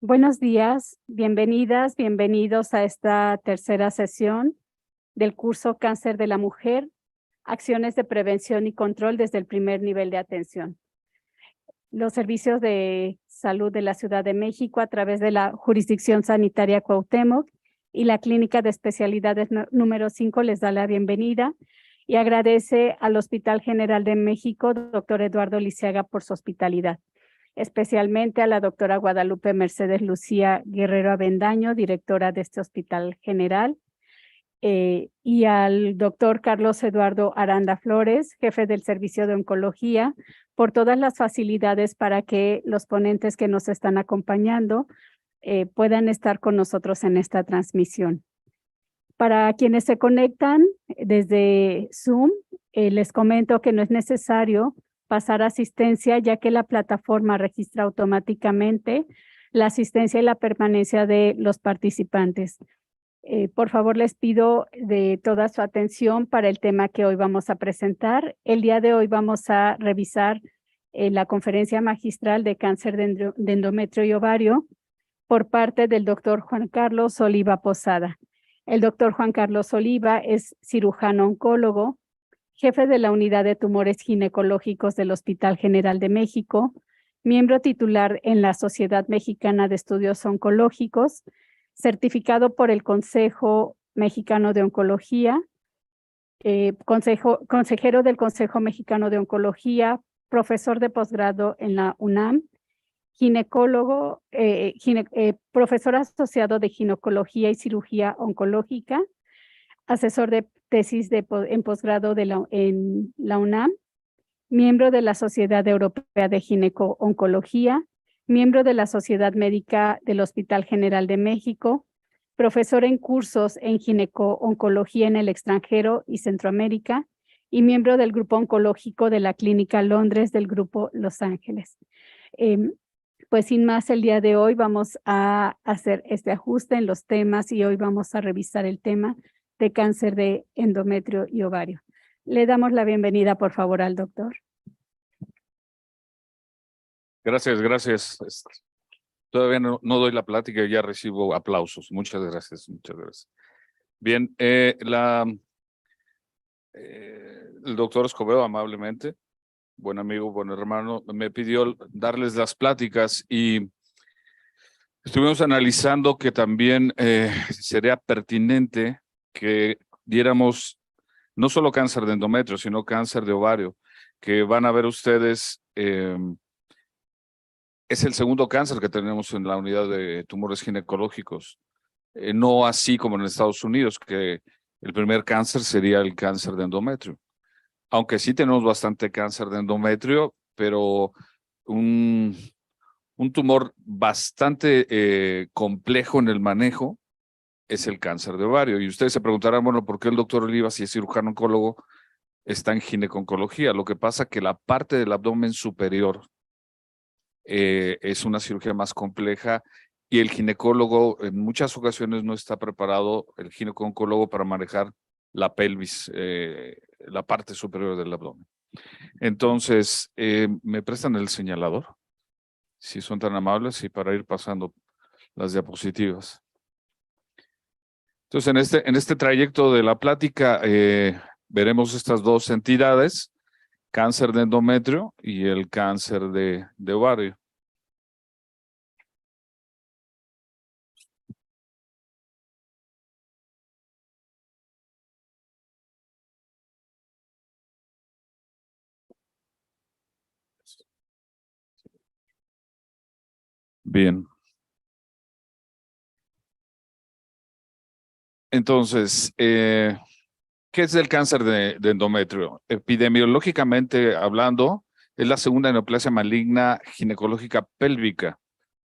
Buenos días, bienvenidas, bienvenidos a esta tercera sesión del curso Cáncer de la Mujer, acciones de prevención y control desde el primer nivel de atención. Los servicios de salud de la Ciudad de México a través de la Jurisdicción Sanitaria Cuauhtémoc y la Clínica de Especialidades número 5 les da la bienvenida y agradece al Hospital General de México, doctor Eduardo Lisiaga, por su hospitalidad. Especialmente a la doctora Guadalupe Mercedes Lucía Guerrero Avendaño, directora de este Hospital General, y al doctor Carlos Eduardo Aranda Flores, jefe del Servicio de Oncología, por todas las facilidades para que los ponentes que nos están acompañando puedan estar con nosotros en esta transmisión. Para quienes se conectan desde Zoom, les comento que no es necesario pasar asistencia, ya que la plataforma registra automáticamente la asistencia y la permanencia de los participantes. Por favor, les pido de toda su atención para el tema que hoy vamos a presentar. El día de hoy vamos a revisar la conferencia magistral de cáncer de endometrio y ovario por parte del doctor Juan Carlos Oliva Posada. El doctor Juan Carlos Oliva es cirujano oncólogo, jefe de la Unidad de Tumores Ginecológicos del Hospital General de México, miembro titular en la Sociedad Mexicana de Estudios Oncológicos, certificado por el Consejo Mexicano de Oncología, consejero del Consejo Mexicano de Oncología, profesor de posgrado en la UNAM, ginecólogo, profesor asociado de ginecología y cirugía oncológica, asesor de tesis en posgrado en la UNAM, miembro de la Sociedad Europea de Gineco-Oncología, miembro de la Sociedad Médica del Hospital General de México, profesor en cursos en gineco-oncología en el extranjero y Centroamérica, y miembro del Grupo Oncológico de la Clínica Londres del Grupo Los Ángeles. Pues sin más, el día de hoy vamos a hacer este ajuste en los temas y hoy vamos a revisar el tema de cáncer de endometrio y ovario. Le damos la bienvenida, por favor, al doctor. Gracias. Todavía no doy la plática y ya recibo aplausos. Muchas gracias. Bien, el doctor Escobedo amablemente, buen amigo, buen hermano, me pidió darles las pláticas y estuvimos analizando que también sería pertinente que diéramos no solo cáncer de endometrio, sino cáncer de ovario, que van a ver ustedes, es el segundo cáncer que tenemos en la unidad de tumores ginecológicos, no así como en Estados Unidos, que el primer cáncer sería el cáncer de endometrio. Aunque sí tenemos bastante cáncer de endometrio, pero un tumor bastante complejo en el manejo es el cáncer de ovario. Y ustedes se preguntarán, bueno, ¿por qué el doctor Oliva, si es cirujano oncólogo, está en gineco-oncología? Lo que pasa es que la parte del abdomen superior es una cirugía más compleja y el ginecólogo en muchas ocasiones no está preparado, el gineco-oncólogo, para manejar la pelvis, la parte superior del abdomen. Entonces, ¿me prestan el señalador? Si son tan amables, y para ir pasando las diapositivas. Entonces, en este trayecto de la plática, veremos estas dos entidades, cáncer de endometrio y el cáncer de ovario. Bien. Entonces, ¿qué es el cáncer de endometrio? Epidemiológicamente hablando, es la segunda neoplasia maligna ginecológica pélvica.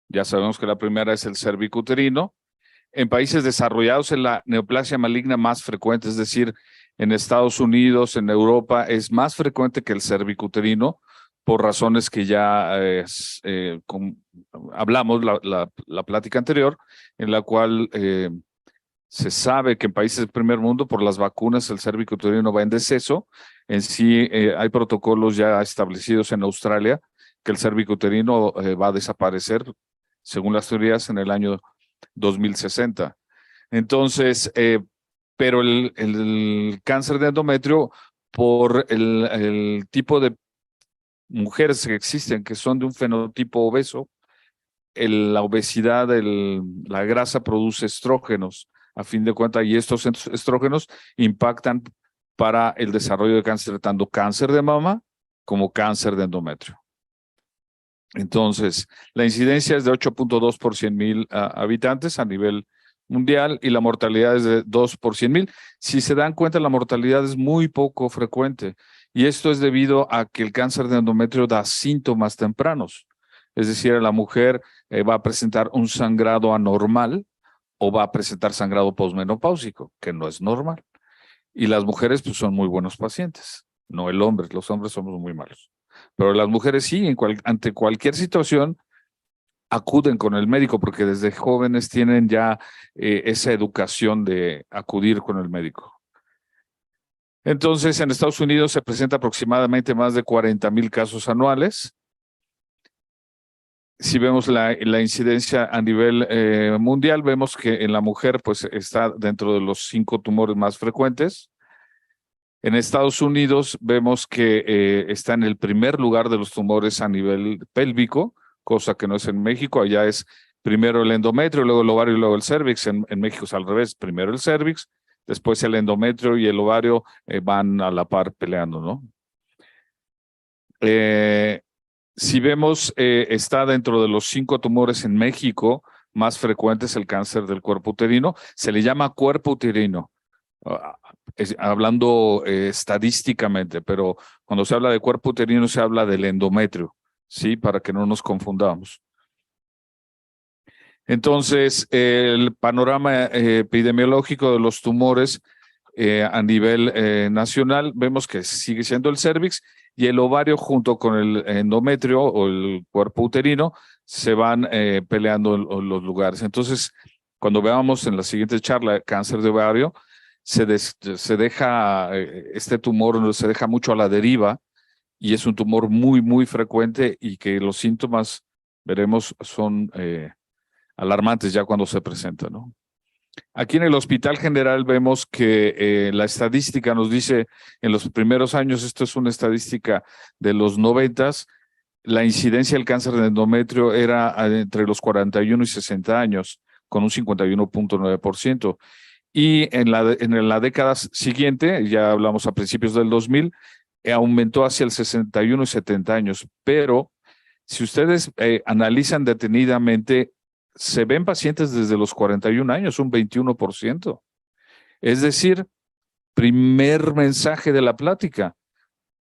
Ya sabemos que la primera es el cervicuterino. En países desarrollados es la neoplasia maligna más frecuente, es decir, en Estados Unidos, en Europa, es más frecuente que el cervicuterino, por razones que ya hablamos la plática anterior, en la cual se sabe que en países del primer mundo, por las vacunas, el cervicuterino va en deceso. En sí, hay protocolos ya establecidos en Australia que el cervicuterino va a desaparecer según las teorías, en el año 2060. Entonces, pero el cáncer de endometrio, por el tipo de mujeres que existen, que son de un fenotipo obeso, la obesidad, la grasa produce estrógenos, a fin de cuentas, y estos estrógenos impactan para el desarrollo de cáncer, tanto cáncer de mama como cáncer de endometrio. Entonces, la incidencia es de 8.2 por 100,000 habitantes a nivel mundial y la mortalidad es de 2 por 100,000. Si se dan cuenta, la mortalidad es muy poco frecuente y esto es debido a que el cáncer de endometrio da síntomas tempranos. Es decir, la mujer va a presentar un sangrado anormal o va a presentar sangrado posmenopáusico, que no es normal. Y las mujeres pues, son muy buenos pacientes, no el hombre, los hombres somos muy malos. Pero las mujeres sí, ante cualquier situación, acuden con el médico porque desde jóvenes tienen ya esa educación de acudir con el médico. Entonces, en Estados Unidos se presenta aproximadamente más de 40,000 casos anuales. Si vemos la incidencia a nivel mundial, vemos que en la mujer pues, está dentro de los 5 tumores más frecuentes. En Estados Unidos vemos que está en el primer lugar de los tumores a nivel pélvico, cosa que no es en México. Allá es primero el endometrio, luego el ovario y luego el cérvix. En México es al revés, primero el cérvix, después el endometrio y el ovario van a la par peleando, ¿no? Si vemos, está dentro de los 5 tumores en México más frecuentes el cáncer del cuerpo uterino. Se le llama cuerpo uterino. Hablando estadísticamente, pero cuando se habla de cuerpo uterino se habla del endometrio, ¿sí? Para que no nos confundamos. Entonces, el panorama epidemiológico de los tumores a nivel nacional, vemos que sigue siendo el cérvix y el ovario junto con el endometrio o el cuerpo uterino se van peleando los lugares. Entonces, cuando veamos en la siguiente charla cáncer de ovario, se deja, este tumor se deja mucho a la deriva y es un tumor muy, muy frecuente y que los síntomas, veremos, son alarmantes ya cuando se presenta, ¿no? Aquí en el Hospital General vemos que la estadística nos dice en los primeros años, esto es una estadística de los 90s, la incidencia del cáncer de endometrio era entre los 41 y 60 años, con un 51.9%. Y en la década siguiente, ya hablamos a principios del 2000, aumentó hacia el 61 y 70 años. Pero si ustedes analizan detenidamente, se ven pacientes desde los 41 años, un 21%. Es decir, primer mensaje de la plática,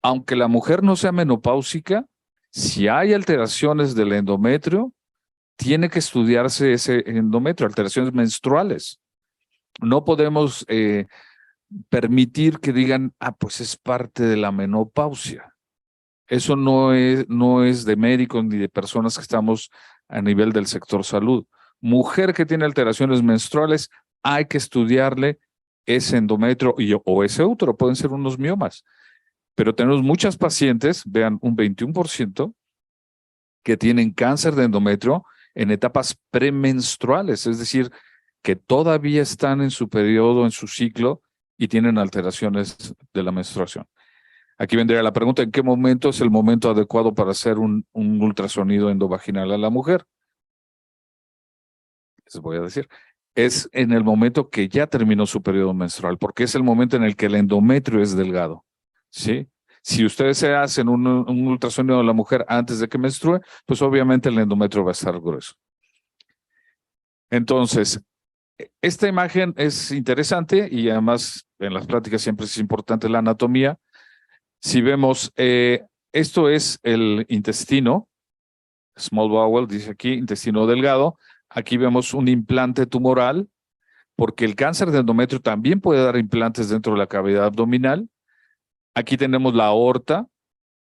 aunque la mujer no sea menopáusica, si hay alteraciones del endometrio, tiene que estudiarse ese endometrio, alteraciones menstruales. No podemos permitir que digan, pues es parte de la menopausia. Eso no es de médicos ni de personas que estamos a nivel del sector salud. Mujer que tiene alteraciones menstruales, hay que estudiarle ese endometrio o ese útero, pueden ser unos miomas. Pero tenemos muchas pacientes, vean, un 21%, que tienen cáncer de endometrio en etapas premenstruales, es decir, que todavía están en su periodo, en su ciclo, y tienen alteraciones de la menstruación. Aquí vendría la pregunta, ¿en qué momento es el momento adecuado para hacer un ultrasonido endovaginal a la mujer? Les voy a decir, es en el momento que ya terminó su periodo menstrual, porque es el momento en el que el endometrio es delgado, ¿sí? Si ustedes se hacen un ultrasonido a la mujer antes de que menstrue, pues obviamente el endometrio va a estar grueso. Entonces, esta imagen es interesante y además en las pláticas siempre es importante la anatomía. Si vemos, esto es el intestino, small bowel, dice aquí, intestino delgado. Aquí vemos un implante tumoral, porque el cáncer de endometrio también puede dar implantes dentro de la cavidad abdominal. Aquí tenemos la aorta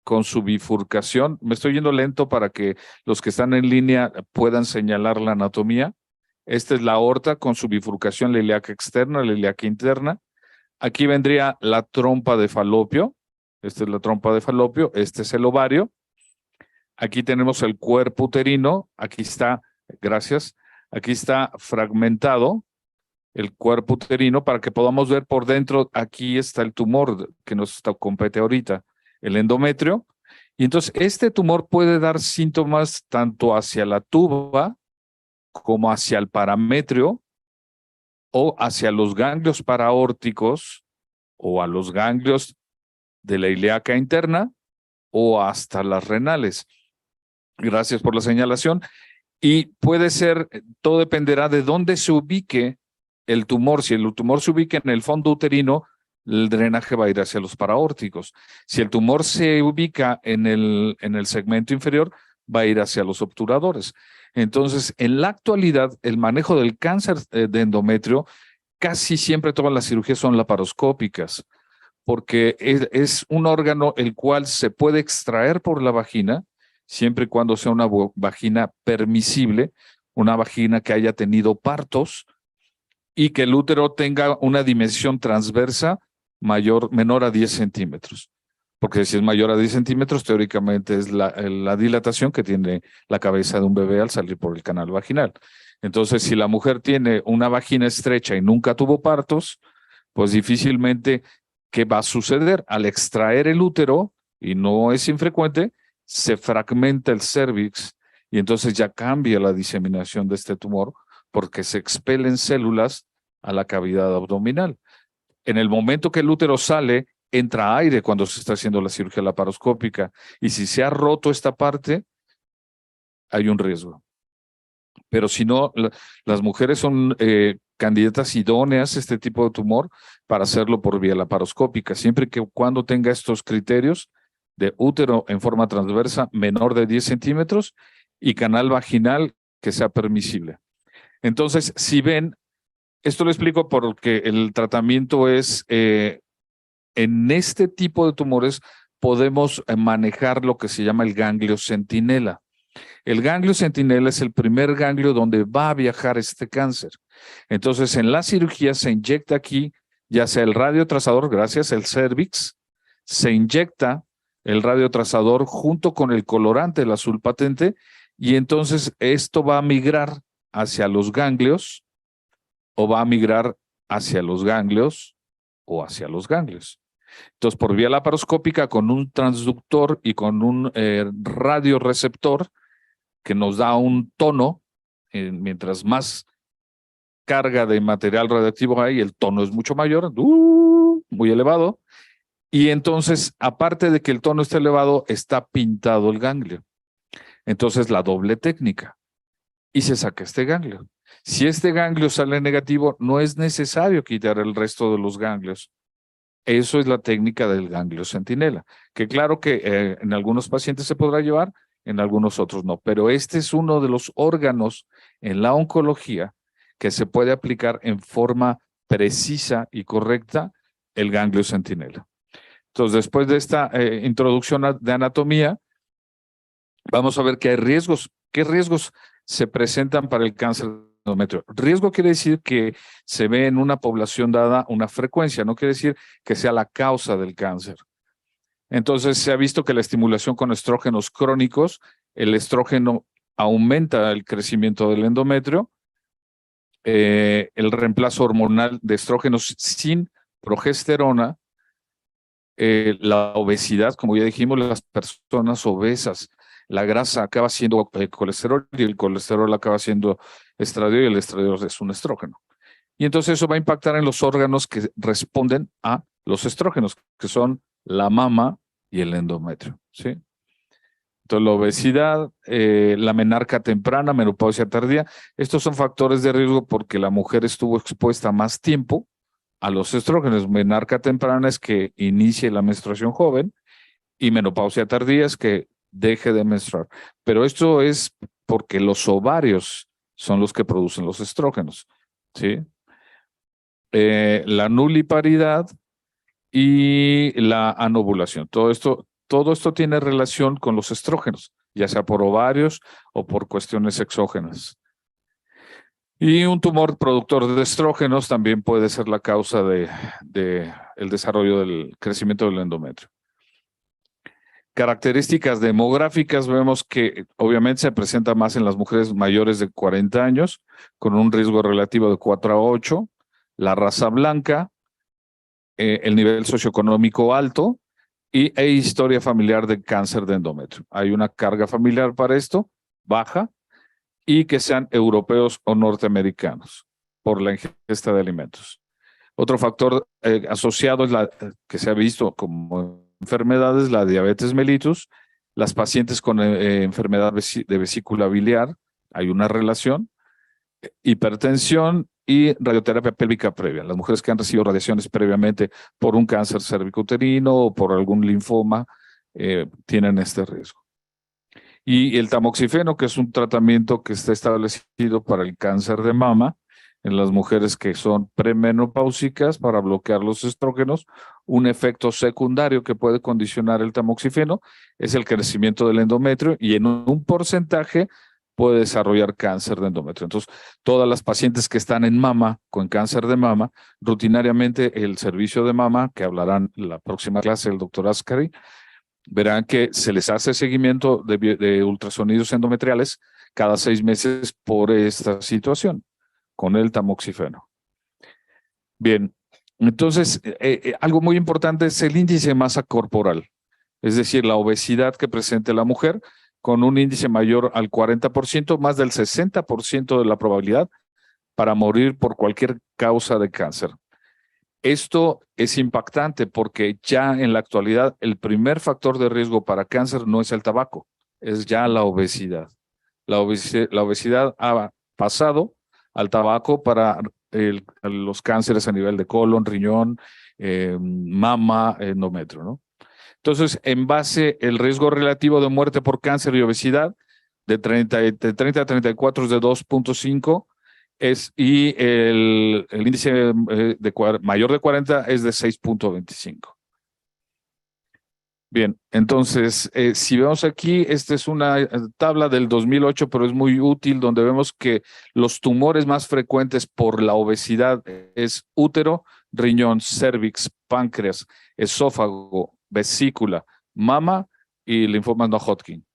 con su bifurcación. Me estoy yendo lento para que los que están en línea puedan señalar la anatomía. Esta es la aorta con su bifurcación, la ilíaca externa, la ilíaca interna. Aquí vendría la trompa de falopio. Esta es la trompa de falopio. Este es el ovario. Aquí tenemos el cuerpo uterino. Aquí está Gracias. Aquí está fragmentado el cuerpo uterino para que podamos ver por dentro. Aquí está el tumor que nos compete ahorita, el endometrio. Y entonces este tumor puede dar síntomas tanto hacia la tuba como hacia el parametrio o hacia los ganglios paraórticos o a los ganglios de la ilíaca interna o hasta las renales. Gracias por la señalación. Y puede ser, todo dependerá de dónde se ubique el tumor. Si el tumor se ubica en el fondo uterino, el drenaje va a ir hacia los paraórticos. Si el tumor se ubica en el segmento inferior, va a ir hacia los obturadores. Entonces, en la actualidad, el manejo del cáncer de endometrio, casi siempre todas las cirugías son laparoscópicas, porque es un órgano el cual se puede extraer por la vagina, siempre y cuando sea una vagina permisible, una vagina que haya tenido partos y que el útero tenga una dimensión transversa menor a 10 centímetros. Porque si es mayor a 10 centímetros, teóricamente es la dilatación que tiene la cabeza de un bebé al salir por el canal vaginal. Entonces, si la mujer tiene una vagina estrecha y nunca tuvo partos, pues difícilmente, ¿qué va a suceder? Al extraer el útero, y no es infrecuente, se fragmenta el cérvix y entonces ya cambia la diseminación de este tumor porque se expelen células a la cavidad abdominal. En el momento que el útero sale, entra aire cuando se está haciendo la cirugía laparoscópica y si se ha roto esta parte, hay un riesgo. Pero si no, las mujeres son candidatas idóneas a este tipo de tumor para hacerlo por vía laparoscópica, siempre que cuando tenga estos criterios de útero en forma transversa menor de 10 centímetros y canal vaginal que sea permisible. Entonces, si ven, esto lo explico porque el tratamiento es, en este tipo de tumores podemos manejar lo que se llama el ganglio centinela. El ganglio centinela es el primer ganglio donde va a viajar este cáncer. Entonces, en la cirugía se inyecta aquí, ya sea el radiotrazador, gracias, el cervix, se inyecta el radiotrazador junto con el colorante, el azul patente, y entonces esto va a migrar hacia los ganglios o va a migrar hacia los ganglios o hacia los ganglios. Entonces, por vía laparoscópica, con un transductor y con un radioreceptor, que nos da un tono, mientras más carga de material radioactivo hay, el tono es mucho mayor, muy elevado, y entonces, aparte de que el tono está elevado, está pintado el ganglio. Entonces, la doble técnica, y se saca este ganglio. Si este ganglio sale negativo, no es necesario quitar el resto de los ganglios. Eso es la técnica del ganglio centinela, que claro que en algunos pacientes se podrá llevar, en algunos otros no, pero este es uno de los órganos en la oncología que se puede aplicar en forma precisa y correcta el ganglio centinela. Entonces, después de esta introducción de anatomía, vamos a ver que hay riesgos. ¿Qué riesgos se presentan para el cáncer de endometrio? Riesgo quiere decir que se ve en una población dada una frecuencia, no quiere decir que sea la causa del cáncer. Entonces, se ha visto que la estimulación con estrógenos crónicos, el estrógeno aumenta el crecimiento del endometrio, el reemplazo hormonal de estrógenos sin progesterona, la obesidad, como ya dijimos, las personas obesas, la grasa acaba siendo colesterol y el colesterol acaba siendo estradiol y el estradiol es un estrógeno. Y entonces eso va a impactar en los órganos que responden a los estrógenos, que son la mama y el endometrio, ¿sí? Entonces la obesidad, la menarca temprana, menopausia tardía, estos son factores de riesgo porque la mujer estuvo expuesta más tiempo a los estrógenos. Menarca temprana es que inicie la menstruación joven y menopausia tardía es que deje de menstruar. Pero esto es porque los ovarios son los que producen los estrógenos, ¿sí? La nuliparidad y la anovulación. Todo esto tiene relación con los estrógenos, ya sea por ovarios o por cuestiones exógenas. Y un tumor productor de estrógenos también puede ser la causa de el desarrollo del crecimiento del endometrio. Características demográficas, vemos que obviamente se presenta más en las mujeres mayores de 40 años, con un riesgo relativo de 4 a 8, la raza blanca, el nivel socioeconómico alto e historia familiar de cáncer de endometrio. Hay una carga familiar para esto, baja, y que sean europeos o norteamericanos por la ingesta de alimentos. Otro factor asociado es que se ha visto como enfermedades, la diabetes mellitus, las pacientes con enfermedad de vesícula biliar, hay una relación, hipertensión y radioterapia pélvica previa. Las mujeres que han recibido radiaciones previamente por un cáncer cervicouterino o por algún linfoma tienen este riesgo. Y el tamoxifeno, que es un tratamiento que está establecido para el cáncer de mama en las mujeres que son premenopáusicas para bloquear los estrógenos. Un efecto secundario que puede condicionar el tamoxifeno es el crecimiento del endometrio y en un porcentaje puede desarrollar cáncer de endometrio. Entonces, todas las pacientes que están en mama con cáncer de mama, rutinariamente el servicio de mama, que hablarán en la próxima clase el doctor Ascari, verán que se les hace seguimiento de ultrasonidos endometriales cada 6 meses por esta situación, con el tamoxifeno. Bien, entonces, algo muy importante es el índice de masa corporal, es decir, la obesidad que presente la mujer con un índice mayor al 40%, más del 60% de la probabilidad para morir por cualquier causa de cáncer. Esto es impactante porque ya en la actualidad el primer factor de riesgo para cáncer no es el tabaco, es ya la obesidad. La obesidad ha pasado al tabaco para los cánceres a nivel de colon, riñón, mama, endometrio, ¿no? Entonces, en base el riesgo relativo de muerte por cáncer y obesidad de 30 a 34 es de 2.5 y el índice mayor de 40 es de 6.25. Bien, entonces, si vemos aquí, esta es una tabla del 2008, pero es muy útil, donde vemos que los tumores más frecuentes por la obesidad es útero, riñón, cervix, páncreas, esófago, vesícula, mama y linfomas no Hodgkin,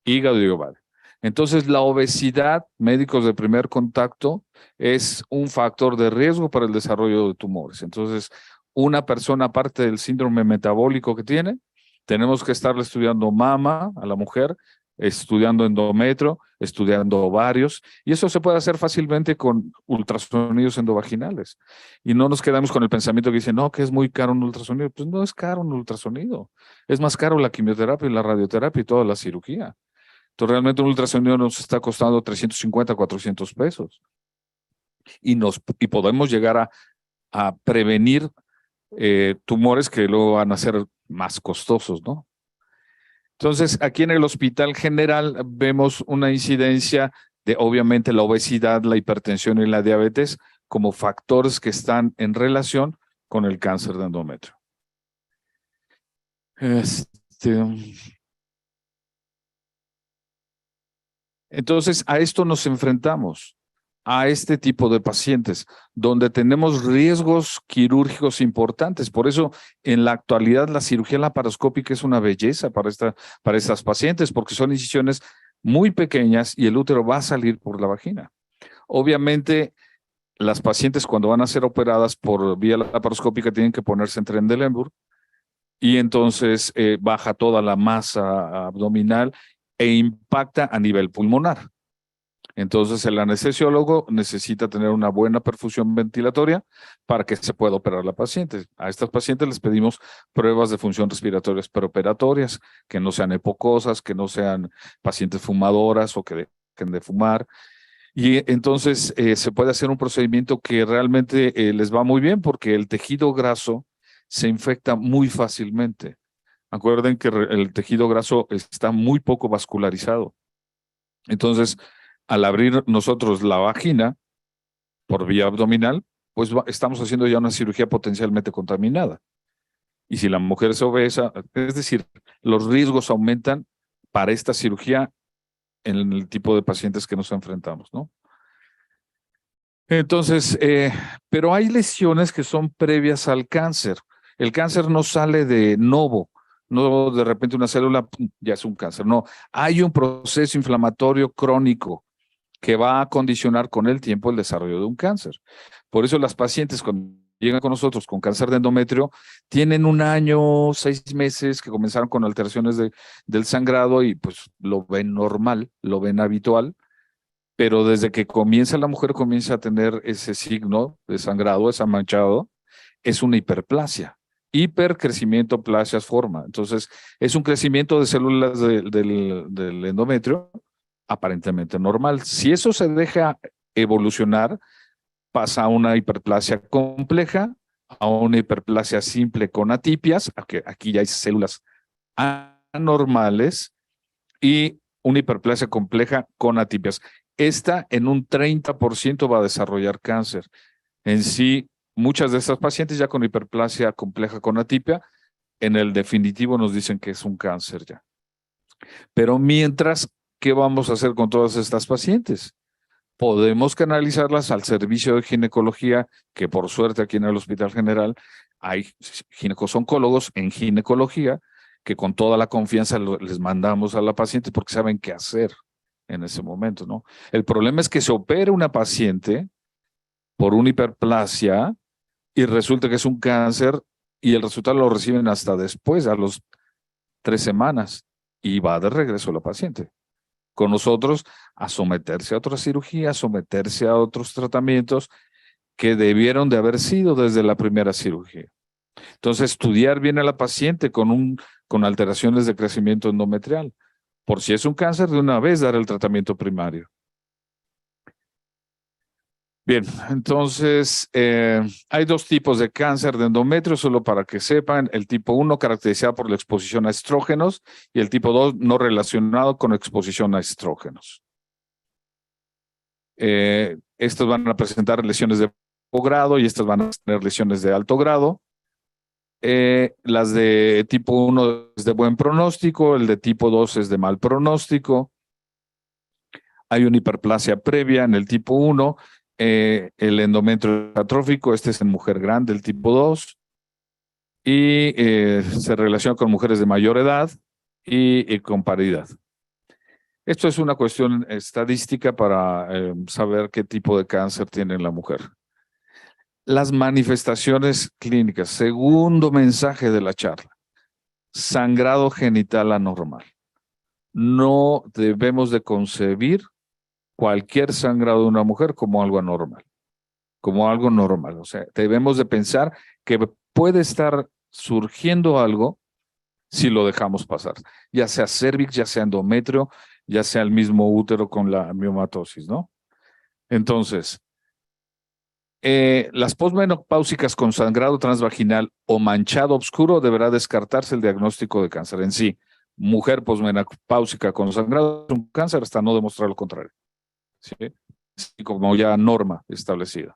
hígado y ovario. Entonces, la obesidad, médicos de primer contacto, es un factor de riesgo para el desarrollo de tumores. Entonces, una persona, aparte del síndrome metabólico que tiene, tenemos que estarle estudiando mama a la mujer, estudiando endometrio, estudiando ovarios, y eso se puede hacer fácilmente con ultrasonidos endovaginales. Y no nos quedamos con el pensamiento que dice, no, que es muy caro un ultrasonido. Pues no es caro un ultrasonido. Es más caro la quimioterapia y la radioterapia y toda la cirugía. Entonces, realmente un ultrasonido nos está costando 350, 400 pesos. Y podemos llegar a prevenir tumores que luego van a ser más costosos, ¿no? Entonces, aquí en el Hospital General vemos una incidencia de, obviamente, la obesidad, la hipertensión y la diabetes como factores que están en relación con el cáncer de endometrio. Entonces, a esto nos enfrentamos, a este tipo de pacientes, donde tenemos riesgos quirúrgicos importantes. Por eso, en la actualidad, la cirugía laparoscópica es una belleza para estas pacientes, porque son incisiones muy pequeñas y el útero va a salir por la vagina. Obviamente, las pacientes cuando van a ser operadas por vía laparoscópica tienen que ponerse en Trendelenburg y entonces baja toda la masa abdominal e impacta a nivel pulmonar. Entonces, el anestesiólogo necesita tener una buena perfusión ventilatoria para que se pueda operar la paciente. A estas pacientes les pedimos pruebas de función respiratorias preoperatorias, que no sean epocosas, que no sean pacientes fumadoras o que dejen de fumar. Y entonces se puede hacer un procedimiento que realmente les va muy bien porque el tejido graso se infecta muy fácilmente. Acuerden que el tejido graso está muy poco vascularizado. Entonces, al abrir nosotros la vagina por vía abdominal, pues estamos haciendo ya una cirugía potencialmente contaminada. Y si la mujer es obesa, es decir, los riesgos aumentan para esta cirugía en el tipo de pacientes que nos enfrentamos, ¿no? Entonces, pero hay lesiones que son previas al cáncer. El cáncer no sale de novo, No de repente una célula pum, ya es un cáncer. No, hay un proceso inflamatorio crónico que va a condicionar con el tiempo el desarrollo de un cáncer. Por eso las pacientes cuando llegan con nosotros con cáncer de endometrio tienen 1 año, 6 meses que comenzaron con alteraciones del sangrado y pues lo ven normal, lo ven habitual, pero desde que comienza la mujer comienza a tener ese signo de sangrado, ese manchado, es una hiperplasia. Hipercrecimiento, plasias, forma. Entonces, es un crecimiento de células del endometrio aparentemente normal. Si eso se deja evolucionar, pasa a una hiperplasia compleja, a una hiperplasia simple con atipias, aquí ya hay células anormales, y una hiperplasia compleja con atipias. Esta en un 30% va a desarrollar cáncer. En sí, muchas de estas pacientes ya con hiperplasia compleja con atipia, en el definitivo nos dicen que es un cáncer ya. Pero mientras, ¿qué vamos a hacer con todas estas pacientes? Podemos canalizarlas al servicio de ginecología, que por suerte aquí en el Hospital General hay ginecosoncólogos en ginecología, que con toda la confianza les mandamos a la paciente porque saben qué hacer en ese momento, ¿no? El problema es que se opere una paciente por una hiperplasia y resulta que es un cáncer y el resultado lo reciben hasta después, a los 3 semanas, y va de regreso la paciente con nosotros a someterse a otra cirugía, a someterse a otros tratamientos que debieron de haber sido desde la primera cirugía. Entonces, estudiar bien a la paciente con alteraciones de crecimiento endometrial. Por si es un cáncer, de una vez dar el tratamiento primario. Bien, entonces hay 2 tipos de cáncer de endometrio, solo para que sepan. El tipo 1 caracterizado por la exposición a estrógenos y el tipo 2 no relacionado con exposición a estrógenos. Estos van a presentar lesiones de bajo grado y estas van a tener lesiones de alto grado. Las de tipo 1 es de buen pronóstico, el de tipo 2 es de mal pronóstico. Hay una hiperplasia previa en el tipo 1. El endometrio atrófico, este es en mujer grande, el tipo 2, y se relaciona con mujeres de mayor edad y con paridad. Esto es una cuestión estadística para saber qué tipo de cáncer tiene la mujer. Las manifestaciones clínicas, segundo mensaje de la charla, sangrado genital anormal. No debemos de concebir cualquier sangrado de una mujer como algo anormal. Como algo normal. O sea, debemos de pensar que puede estar surgiendo algo si lo dejamos pasar, ya sea cervix, ya sea endometrio, ya sea el mismo útero con la miomatosis, ¿no? Entonces, las posmenopáusicas con sangrado transvaginal o manchado oscuro deberá descartarse el diagnóstico de cáncer en sí. Mujer posmenopáusica con sangrado es un cáncer hasta no demostrar lo contrario, ¿sí? Así como ya norma establecida.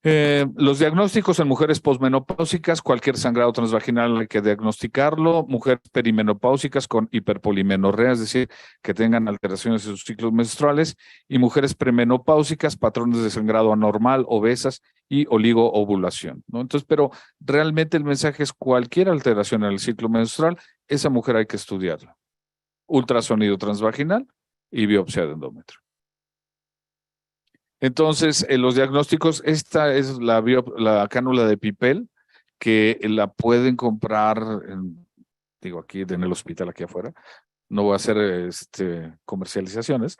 Los diagnósticos en mujeres posmenopáusicas, cualquier sangrado transvaginal hay que diagnosticarlo. Mujeres perimenopáusicas con hiperpolimenorrea, es decir, que tengan alteraciones en sus ciclos menstruales. Y mujeres premenopáusicas, patrones de sangrado anormal, obesas y oligoovulación, ¿no? Entonces, pero realmente el mensaje es cualquier alteración en el ciclo menstrual, esa mujer hay que estudiarla. Ultrasonido transvaginal y biopsia de endometrio. Entonces, los diagnósticos, esta es la cánula de Pipel, que la pueden comprar, digo, aquí en el hospital, aquí afuera. No voy a hacer comercializaciones,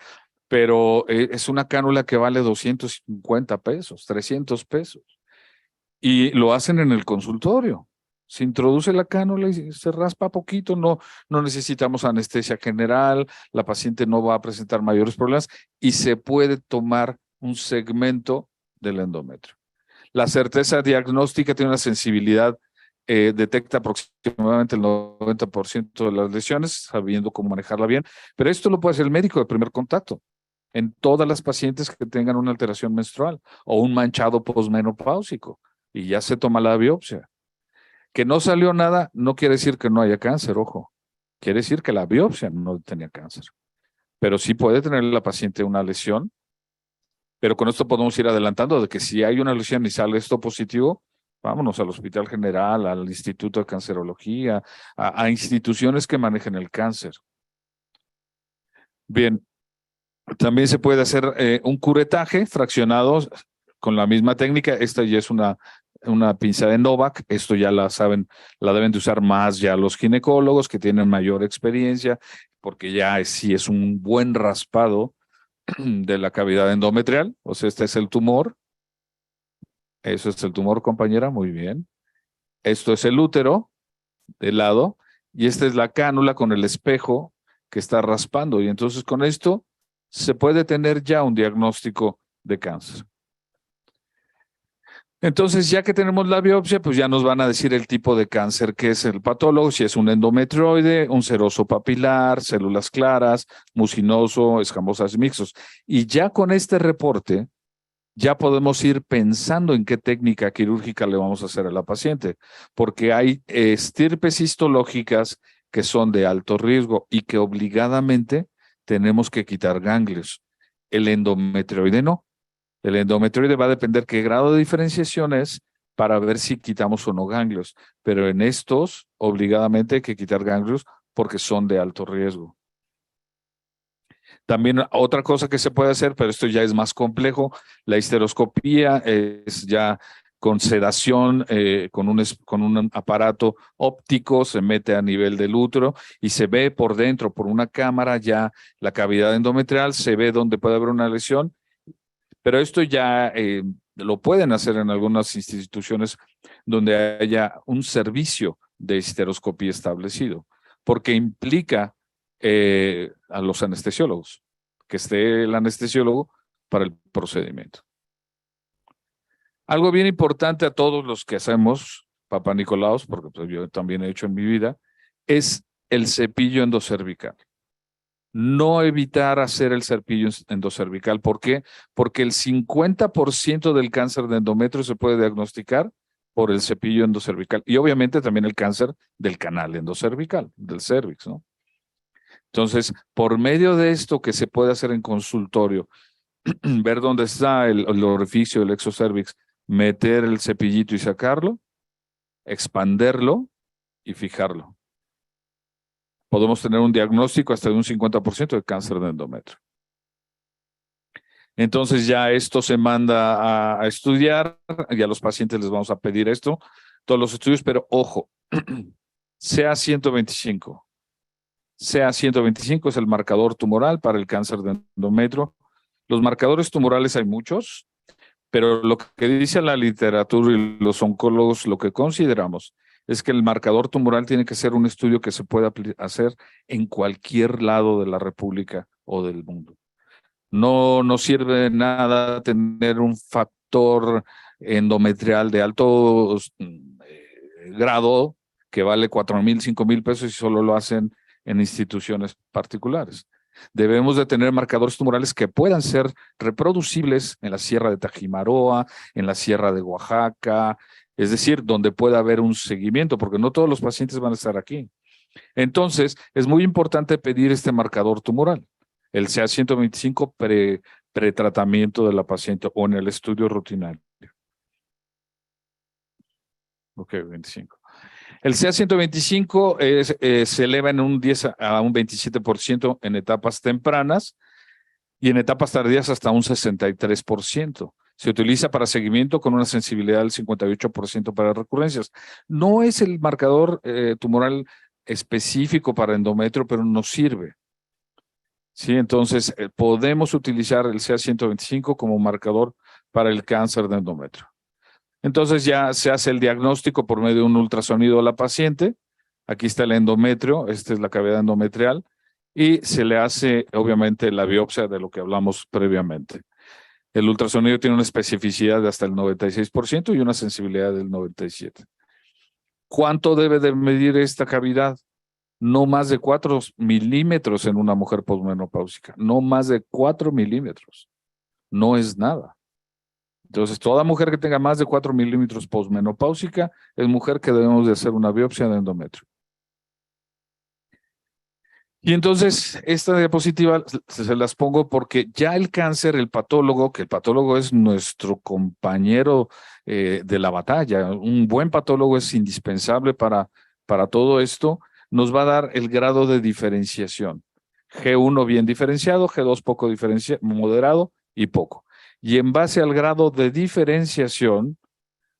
pero es una cánula que vale 250 pesos, 300 pesos. Y lo hacen en el consultorio. Se introduce la cánula y se raspa poquito, no necesitamos anestesia general, la paciente no va a presentar mayores problemas y se puede tomar un segmento del endometrio. La certeza diagnóstica tiene una sensibilidad, detecta aproximadamente el 90% de las lesiones, sabiendo cómo manejarla bien, pero esto lo puede hacer el médico de primer contacto en todas las pacientes que tengan una alteración menstrual o un manchado posmenopáusico y ya se toma la biopsia. Que no salió nada no quiere decir que no haya cáncer, ojo, quiere decir que la biopsia no tenía cáncer, pero sí puede tener la paciente una lesión. Pero con esto podemos ir adelantando de que si hay una lesión y sale esto positivo, Vámonos al Hospital General, al Instituto de Cancerología, a instituciones que manejen el cáncer. Bien, también se puede hacer un curetaje fraccionado con la misma técnica. Esta ya es una pinza de Novak. Esto ya la saben, la deben de usar más ya los ginecólogos que tienen mayor experiencia, porque ya sí es un buen raspado de la cavidad endometrial. O sea, este es el tumor. Eso es el tumor, compañera. Muy bien. Esto es el útero de lado y esta es la cánula con el espejo que está raspando. Y entonces con esto se puede tener ya un diagnóstico de cáncer. Entonces, ya que tenemos la biopsia, pues ya nos van a decir el tipo de cáncer que es el patólogo, si es un endometrioide, un seroso papilar, células claras, mucinoso, escamosas mixtos. Y ya con este reporte, ya podemos ir pensando en qué técnica quirúrgica le vamos a hacer a la paciente, porque hay estirpes histológicas que son de alto riesgo y que obligadamente tenemos que quitar ganglios. El endometrioide no. El endometrioide va a depender qué grado de diferenciación es para ver si quitamos o no ganglios, pero en estos obligadamente hay que quitar ganglios porque son de alto riesgo. También otra cosa que se puede hacer, pero esto ya es más complejo, la histeroscopía es ya con sedación, con un aparato óptico, se mete a nivel del útero y se ve por dentro, por una cámara, ya la cavidad endometrial, se ve donde puede haber una lesión, pero esto ya lo pueden hacer en algunas instituciones donde haya un servicio de histeroscopía establecido, porque implica a los anestesiólogos, que esté el anestesiólogo para el procedimiento. Algo bien importante a todos los que hacemos Papá Nicolaos, porque pues, yo también he hecho en mi vida, es el cepillo endocervical. No evitar hacer el cepillo endocervical. ¿Por qué? Porque el 50% del cáncer de endometrio se puede diagnosticar por el cepillo endocervical y obviamente también el cáncer del canal endocervical, del cervix, ¿no? Entonces, por medio de esto que se puede hacer en consultorio, ver dónde está el orificio del exocervix, meter el cepillito y sacarlo, expanderlo y fijarlo. Podemos tener un diagnóstico hasta de un 50% de cáncer de endometrio. Entonces ya esto se manda a estudiar, y a los pacientes les vamos a pedir esto, todos los estudios, pero ojo, CA125. CA125 es el marcador tumoral para el cáncer de endometrio. Los marcadores tumorales hay muchos, pero lo que dice la literatura y los oncólogos, lo que consideramos es que el marcador tumoral tiene que ser un estudio que se pueda hacer en cualquier lado de la República o del mundo. No nos sirve de nada tener un factor endometrial de alto grado que vale 4,000, 5,000 pesos y solo lo hacen en instituciones particulares. Debemos de tener marcadores tumorales que puedan ser reproducibles en la Sierra de Tajimaroa, en la Sierra de Oaxaca, es decir, donde pueda haber un seguimiento, porque no todos los pacientes van a estar aquí. Entonces, es muy importante pedir este marcador tumoral, el CA125 pretratamiento de la paciente o en el estudio rutinario. Ok, 25. El CA125 se eleva en un 10 a un 27% en etapas tempranas y en etapas tardías hasta un 63%. Se utiliza para seguimiento con una sensibilidad del 58% para recurrencias. No es el marcador tumoral específico para endometrio, pero nos sirve. Sí, entonces podemos utilizar el CA125 como marcador para el cáncer de endometrio. Entonces ya se hace el diagnóstico por medio de un ultrasonido a la paciente. Aquí está el endometrio, esta es la cavidad endometrial, y se le hace obviamente la biopsia de lo que hablamos previamente. El ultrasonido tiene una especificidad de hasta el 96% y una sensibilidad del 97%. ¿Cuánto debe de medir esta cavidad? No más de 4 milímetros en una mujer posmenopáusica, no más de 4 milímetros. No es nada. Entonces, toda mujer que tenga más de 4 milímetros posmenopáusica es mujer que debemos de hacer una biopsia de endometrio. Y entonces, esta diapositiva se las pongo porque ya el cáncer, el patólogo, que el patólogo es nuestro compañero de la batalla, un buen patólogo es indispensable para todo esto, nos va a dar el grado de diferenciación. G1 bien diferenciado, G2 poco diferenciado, moderado y poco. Y en base al grado de diferenciación,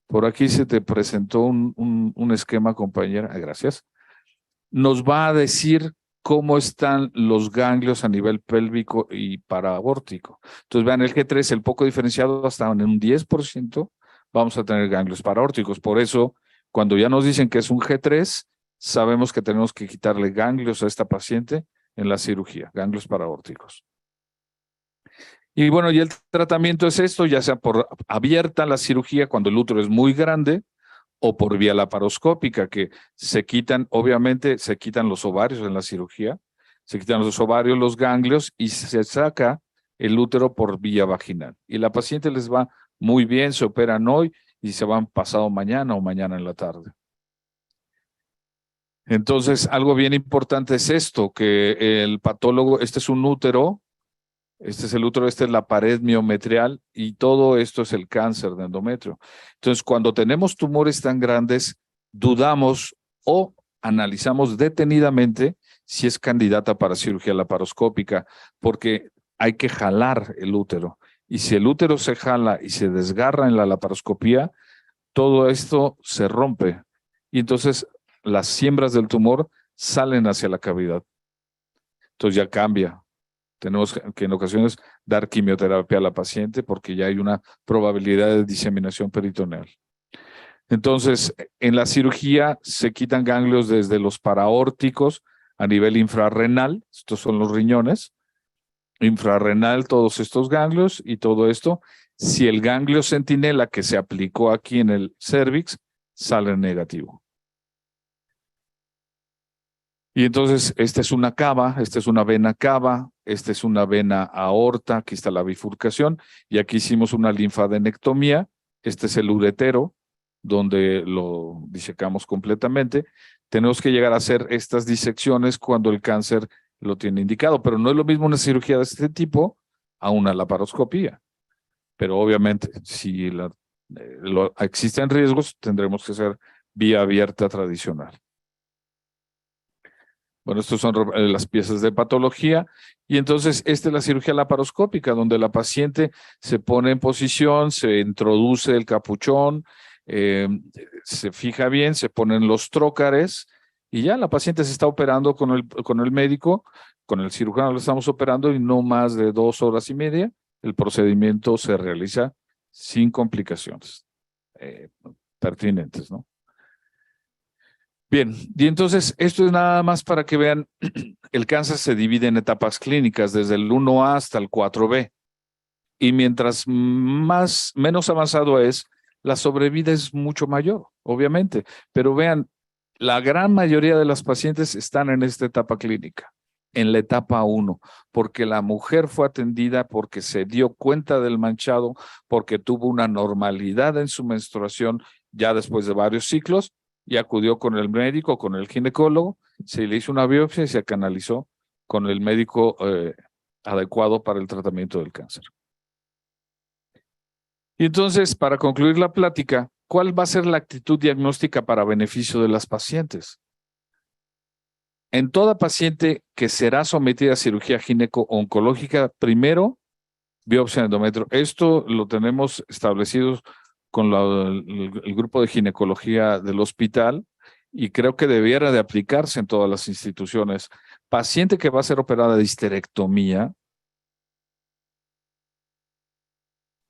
por aquí se te presentó un esquema, compañera, gracias, nos va a decir cómo están los ganglios a nivel pélvico y paraórtico. Entonces, vean, el G3, el poco diferenciado, hasta en un 10% vamos a tener ganglios paraórticos. Por eso, cuando ya nos dicen que es un G3, sabemos que tenemos que quitarle ganglios a esta paciente en la cirugía, ganglios paraórticos. Y bueno, y el tratamiento es esto, ya sea por abierta la cirugía cuando el útero es muy grande, o por vía laparoscópica, que se quitan, obviamente, se quitan los ovarios en la cirugía, se quitan los ovarios, los ganglios, y se saca el útero por vía vaginal. Y la paciente les va muy bien, se operan hoy y se van pasado mañana o mañana en la tarde. Entonces, algo bien importante es esto, que el patólogo, este es un útero, este es el útero, esta es la pared miometrial y todo esto es el cáncer de endometrio. Entonces, cuando tenemos tumores tan grandes, dudamos o analizamos detenidamente si es candidata para cirugía laparoscópica, porque hay que jalar el útero. Y si el útero se jala y se desgarra en la laparoscopía, todo esto se rompe. Y entonces las siembras del tumor salen hacia la cavidad. Entonces ya cambia. Tenemos que en ocasiones dar quimioterapia a la paciente porque ya hay una probabilidad de diseminación peritoneal. Entonces, en la cirugía se quitan ganglios desde los paraórticos a nivel infrarrenal, estos son los riñones, infrarrenal todos estos ganglios y todo esto. Si el ganglio centinela que se aplicó aquí en el cervix sale negativo. Y entonces, esta es una cava, esta es una vena cava, esta es una vena aorta, aquí está la bifurcación, y aquí hicimos una linfadenectomía, este es el uretero, donde lo disecamos completamente. Tenemos que llegar a hacer estas disecciones cuando el cáncer lo tiene indicado, pero no es lo mismo una cirugía de este tipo a una laparoscopía. Pero obviamente, si existen riesgos, tendremos que hacer vía abierta tradicional. Bueno, estas son las piezas de patología y entonces esta es la cirugía laparoscópica donde la paciente se pone en posición, se introduce el capuchón, se fija bien, se ponen los trócares y ya la paciente se está operando con el médico, con el cirujano lo estamos operando y no más de 2 horas y media. El procedimiento se realiza sin complicaciones pertinentes, ¿no? Bien, y entonces esto es nada más para que vean, el cáncer se divide en etapas clínicas, desde el 1A hasta el 4B. Y mientras menos avanzado es, la sobrevida es mucho mayor, obviamente. Pero vean, la gran mayoría de las pacientes están en esta etapa clínica, en la etapa 1, porque la mujer fue atendida, porque se dio cuenta del manchado, porque tuvo una normalidad en su menstruación ya después de varios ciclos, y acudió con el médico, con el ginecólogo, se le hizo una biopsia y se canalizó con el médico adecuado para el tratamiento del cáncer. Y entonces, para concluir la plática, ¿cuál va a ser la actitud diagnóstica para beneficio de las pacientes? En toda paciente que será sometida a cirugía gineco-oncológica, primero, biopsia de endometrio. Esto lo tenemos establecido con el grupo de ginecología del hospital y creo que debiera de aplicarse en todas las instituciones. Paciente que va a ser operada de histerectomía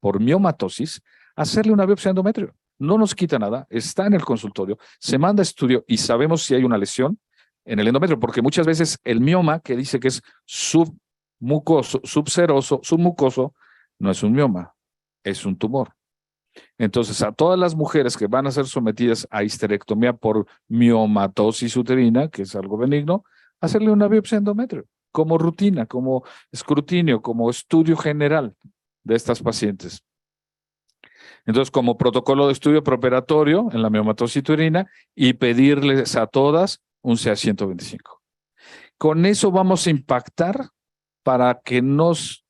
por miomatosis, hacerle una biopsia de endometrio. No nos quita nada, está en el consultorio, se manda estudio y sabemos si hay una lesión en el endometrio, porque muchas veces el mioma que dice que es submucoso, subseroso, submucoso, no es un mioma, es un tumor. Entonces, a todas las mujeres que van a ser sometidas a histerectomía por miomatosis uterina, que es algo benigno, hacerle una biopsia de endometrio, como rutina, como escrutinio, como estudio general de estas pacientes. Entonces, como protocolo de estudio preoperatorio en la miomatosis uterina y pedirles a todas un CA 125. Con eso vamos a impactar para que nos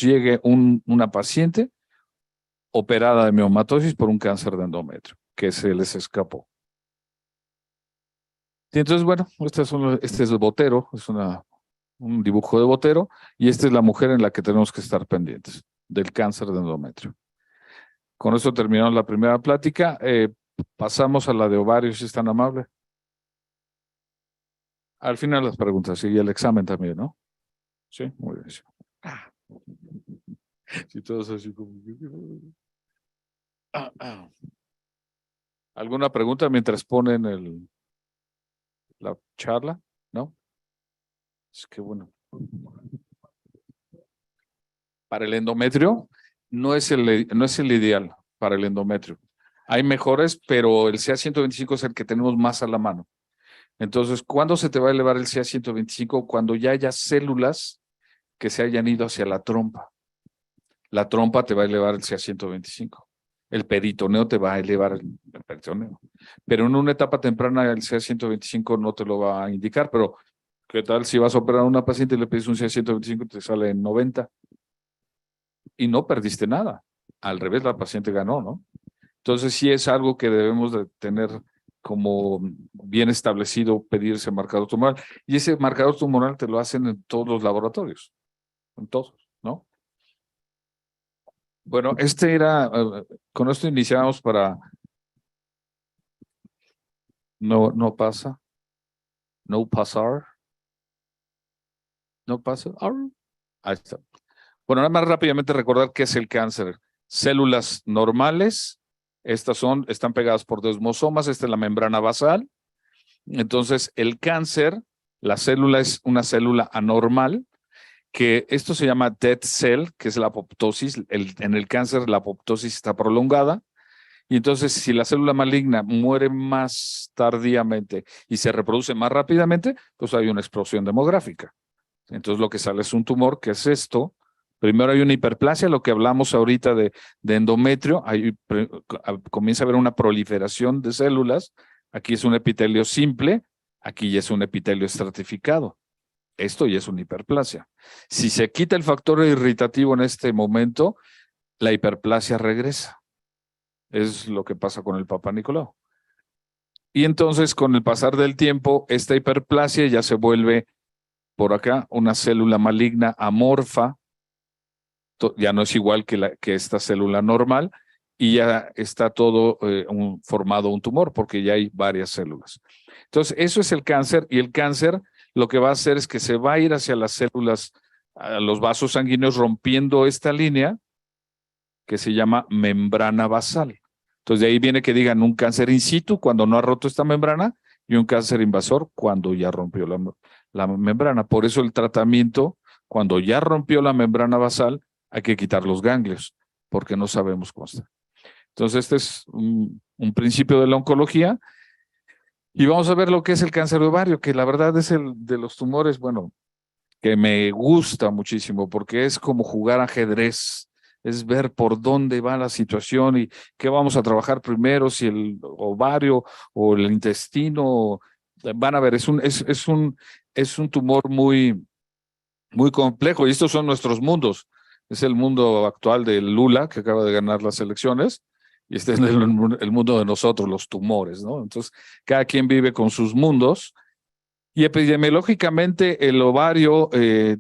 llegue una paciente operada de miomatosis por un cáncer de endometrio, que se les escapó. Y entonces, bueno, este es el Botero, es un dibujo de Botero, y esta es la mujer en la que tenemos que estar pendientes, del cáncer de endometrio. Con esto terminamos la primera plática. Pasamos a la de ovario, si es tan amable. Al final las preguntas, y el examen también, ¿no? Sí, muy bien. Sí. Sí, todos así como... ¿Alguna pregunta mientras ponen la charla? ¿No? Es que bueno. Para el endometrio, no es el ideal para el endometrio. Hay mejores, pero el CA125 es el que tenemos más a la mano. Entonces, ¿cuándo se te va a elevar el CA125? Cuando ya haya células que se hayan ido hacia la trompa. La trompa te va a elevar el CA125. El peritoneo te va a elevar el peritoneo. Pero en una etapa temprana el CA125 no te lo va a indicar. Pero, ¿qué tal si vas a operar a una paciente y le pides un CA125 y te sale en 90? Y no perdiste nada. Al revés, la paciente ganó, ¿no? Entonces sí es algo que debemos de tener como bien establecido, pedir ese marcador tumoral. Y ese marcador tumoral te lo hacen en todos los laboratorios, en todos, ¿no? Bueno, con esto iniciamos para... No pasa. No pasar. No pasa. Ahí está. Bueno, nada más rápidamente recordar qué es el cáncer. Células normales, están pegadas por desmosomas, esta es la membrana basal. Entonces, el cáncer, la célula es una célula anormal, que esto se llama dead cell, que es la apoptosis. En el cáncer la apoptosis está prolongada. Y entonces, si la célula maligna muere más tardíamente y se reproduce más rápidamente, pues hay una explosión demográfica. Entonces, lo que sale es un tumor, que es esto. Primero hay una hiperplasia, lo que hablamos ahorita de endometrio. Comienza a haber una proliferación de células. Aquí es un epitelio simple, aquí ya es un epitelio estratificado. Esto ya es una hiperplasia. Si se quita el factor irritativo en este momento, la hiperplasia regresa. Es lo que pasa con el Papa Nicolau. Y entonces, con el pasar del tiempo, esta hiperplasia ya se vuelve, por acá, una célula maligna amorfa. Ya no es igual que esta célula normal, y ya está todo formado un tumor, porque ya hay varias células. Entonces, eso es el cáncer, y el cáncer lo que va a hacer es que se va a ir hacia las células, a los vasos sanguíneos, rompiendo esta línea que se llama membrana basal. Entonces, de ahí viene que digan un cáncer in situ cuando no ha roto esta membrana, y un cáncer invasor cuando ya rompió la membrana. Por eso el tratamiento, cuando ya rompió la membrana basal, hay que quitar los ganglios, porque no sabemos cómo está. Entonces, este es un principio de la oncología. Y vamos a ver lo que es el cáncer de ovario, que la verdad es el de los tumores, bueno, que me gusta muchísimo, porque es como jugar ajedrez, es ver por dónde va la situación y qué vamos a trabajar primero, si el ovario o el intestino. Van a ver, es un tumor muy, muy complejo, y estos son nuestros mundos. Es el mundo actual de Lula, que acaba de ganar las elecciones, y este es el mundo de nosotros, los tumores, ¿no? Entonces, cada quien vive con sus mundos. Y epidemiológicamente el ovario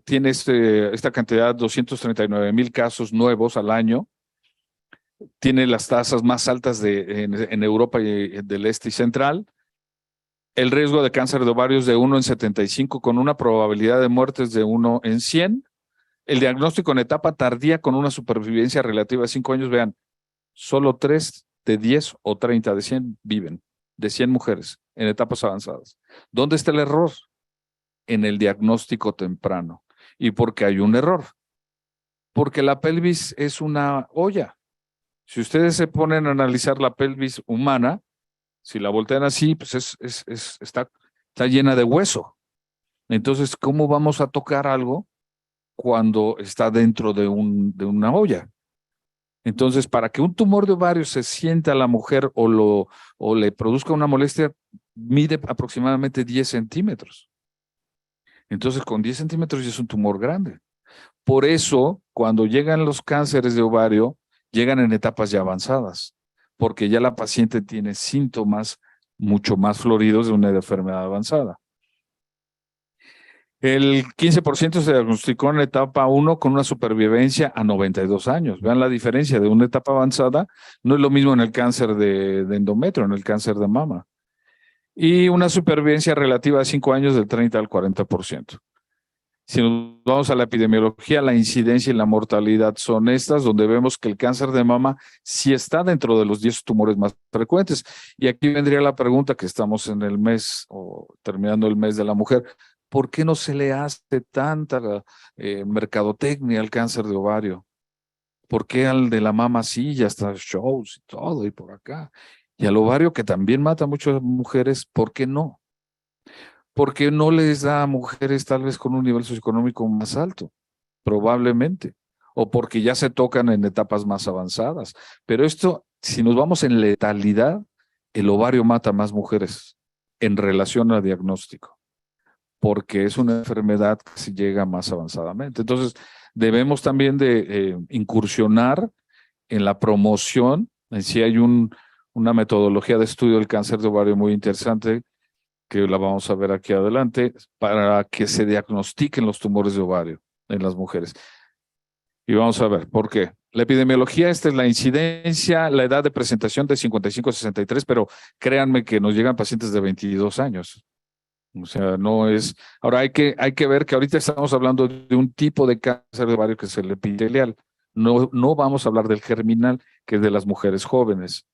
tiene esta cantidad, 239,000 casos nuevos al año. Tiene las tasas más altas en Europa y del este y central. El riesgo de cáncer de ovario es de 1 en 75, con una probabilidad de muertes de 1 en 100. El diagnóstico en etapa tardía con una supervivencia relativa de 5 años, vean, solo 3 de 10 o 30 de 100 viven, de 100 mujeres en etapas avanzadas. ¿Dónde está el error? En el diagnóstico temprano. ¿Y por qué hay un error? Porque la pelvis es una olla. Si ustedes se ponen a analizar la pelvis humana, si la voltean así, pues está llena de hueso. Entonces, ¿cómo vamos a tocar algo cuando está dentro de una olla? Entonces, para que un tumor de ovario se sienta a la mujer o le produzca una molestia, mide aproximadamente 10 centímetros. Entonces, con 10 centímetros ya es un tumor grande. Por eso, cuando llegan los cánceres de ovario, llegan en etapas ya avanzadas, porque ya la paciente tiene síntomas mucho más floridos de una enfermedad avanzada. El 15% se diagnosticó en etapa 1 con una supervivencia a 92 años. Vean la diferencia de una etapa avanzada. No es lo mismo en el cáncer de endometrio, en el cáncer de mama. Y una supervivencia relativa a 5 años del 30 al 40%. Si nos vamos a la epidemiología, la incidencia y la mortalidad son estas, donde vemos que el cáncer de mama sí está dentro de los 10 tumores más frecuentes. Y aquí vendría la pregunta, que estamos en el mes o terminando el mes de la mujer: ¿por qué no se le hace tanta mercadotecnia al cáncer de ovario? ¿Por qué al de la mama sí, ya está shows y todo y por acá? Y al ovario, que también mata a muchas mujeres, ¿por qué no? Porque no les da a mujeres tal vez con un nivel socioeconómico más alto, probablemente, o porque ya se tocan en etapas más avanzadas. Pero esto, si nos vamos en letalidad, el ovario mata a más mujeres en relación al diagnóstico, porque es una enfermedad que se llega más avanzadamente. Entonces, debemos también de incursionar en la promoción. En sí hay una metodología de estudio del cáncer de ovario muy interesante, que la vamos a ver aquí adelante, para que se diagnostiquen los tumores de ovario en las mujeres. Y vamos a ver por qué. La epidemiología, esta es la incidencia, la edad de presentación de 55 a 63, pero créanme que nos llegan pacientes de 22 años. O sea, no es... Ahora hay que ver que ahorita estamos hablando de un tipo de cáncer de ovario que es el epitelial. No vamos a hablar del germinal, que es de las mujeres jóvenes.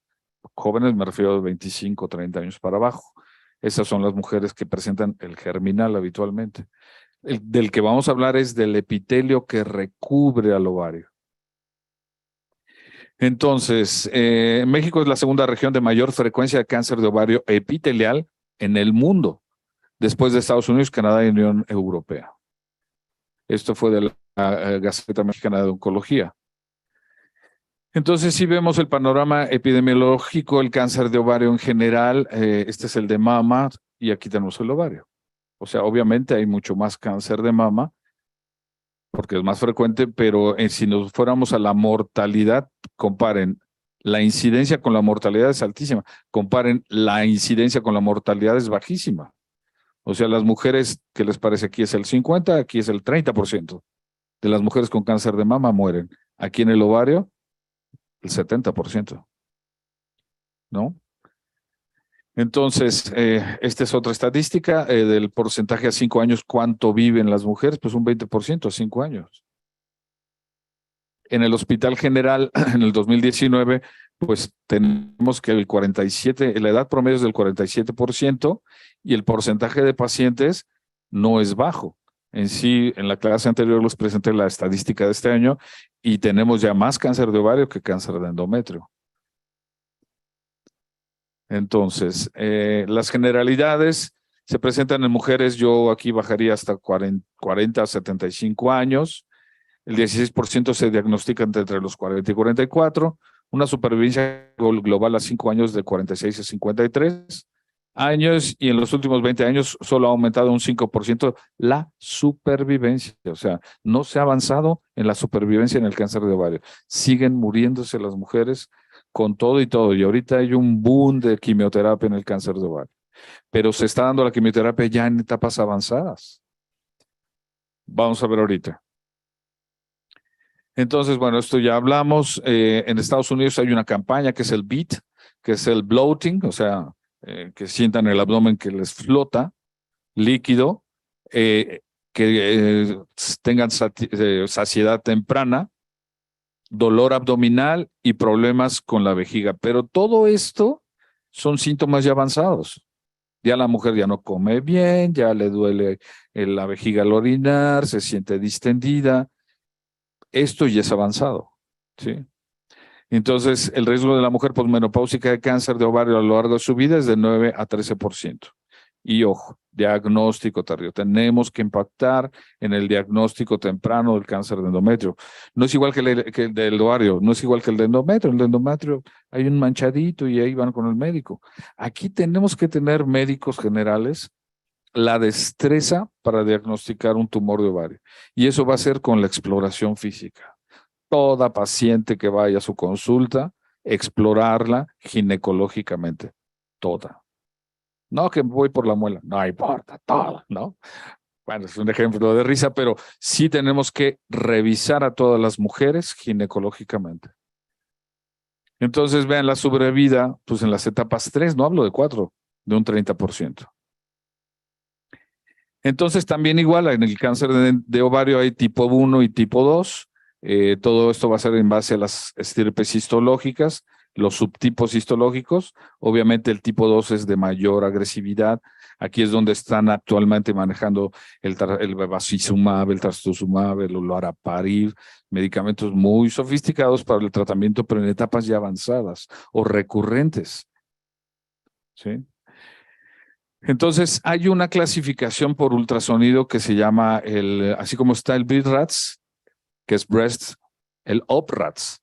Jóvenes me refiero a 25, 30 años para abajo. Esas son las mujeres que presentan el germinal habitualmente. Del que vamos a hablar es del epitelio que recubre al ovario. Entonces, México es la segunda región de mayor frecuencia de cáncer de ovario epitelial en el mundo, después de Estados Unidos, Canadá y Unión Europea. Esto fue de la Gaceta Mexicana de Oncología. Entonces, si vemos el panorama epidemiológico, el cáncer de ovario en general, este es el de mama y aquí tenemos el ovario. O sea, obviamente hay mucho más cáncer de mama porque es más frecuente, pero si nos fuéramos a la mortalidad, comparen, la incidencia con la mortalidad es altísima, comparen, la incidencia con la mortalidad es bajísima. O sea, las mujeres, ¿qué les parece? Aquí es el 50, aquí es el 30% de las mujeres con cáncer de mama mueren. Aquí en el ovario, el 70%, ¿no? Entonces, esta es otra estadística del porcentaje a 5 años. ¿Cuánto viven las mujeres? Pues un 20% a 5 años. En el Hospital General, en el 2019, pues tenemos que el 47, la edad promedio es del 47% y el porcentaje de pacientes no es bajo. En sí, en la clase anterior les presenté la estadística de este año y tenemos ya más cáncer de ovario que cáncer de endometrio. Entonces, las generalidades se presentan en mujeres, yo aquí bajaría hasta 40 a 75 años, el 16% se diagnostican entre los 40 y 44, una supervivencia global a 5 años de 46 a 53 años, y en los últimos 20 años solo ha aumentado un 5% la supervivencia. O sea, no se ha avanzado en la supervivencia en el cáncer de ovario. Siguen muriéndose las mujeres con todo y todo. Y ahorita hay un boom de quimioterapia en el cáncer de ovario. Pero se está dando la quimioterapia ya en etapas avanzadas. Vamos a ver ahorita. Entonces, bueno, esto ya hablamos. En Estados Unidos hay una campaña que es el BEAT, que es el bloating, o sea, que sientan el abdomen que les flota, líquido, que tengan saciedad temprana, dolor abdominal y problemas con la vejiga. Pero todo esto son síntomas ya avanzados. Ya la mujer ya no come bien, ya le duele la vejiga al orinar, se siente distendida. Esto ya es avanzado, ¿sí? Entonces, el riesgo de la mujer posmenopáusica de cáncer de ovario a lo largo de su vida es de 9 a 13%. Y ojo, diagnóstico tardío. Tenemos que impactar en el diagnóstico temprano del cáncer de endometrio. No es igual que el del ovario, no es igual que el de endometrio. El de endometrio hay un manchadito y ahí van con el médico. Aquí tenemos que tener médicos generales la destreza para diagnosticar un tumor de ovario. Y eso va a ser con la exploración física. Toda paciente que vaya a su consulta, explorarla ginecológicamente. Toda. No que voy por la muela. No importa, toda, ¿no? Bueno, es un ejemplo de risa, pero sí tenemos que revisar a todas las mujeres ginecológicamente. Entonces, vean la sobrevida, pues en las etapas 3, no hablo de 4, de un 30%. Entonces, también igual en el cáncer de ovario hay tipo 1 y tipo 2. Todo esto va a ser en base a las estirpes histológicas, los subtipos histológicos. Obviamente el tipo 2 es de mayor agresividad. Aquí es donde están actualmente manejando el bevacizumab, el trastuzumab, el olaraparib, medicamentos muy sofisticados para el tratamiento, pero en etapas ya avanzadas o recurrentes. ¿Sí? Entonces, hay una clasificación por ultrasonido que se llama así como está el BRATS, que es breast, el OPRATS,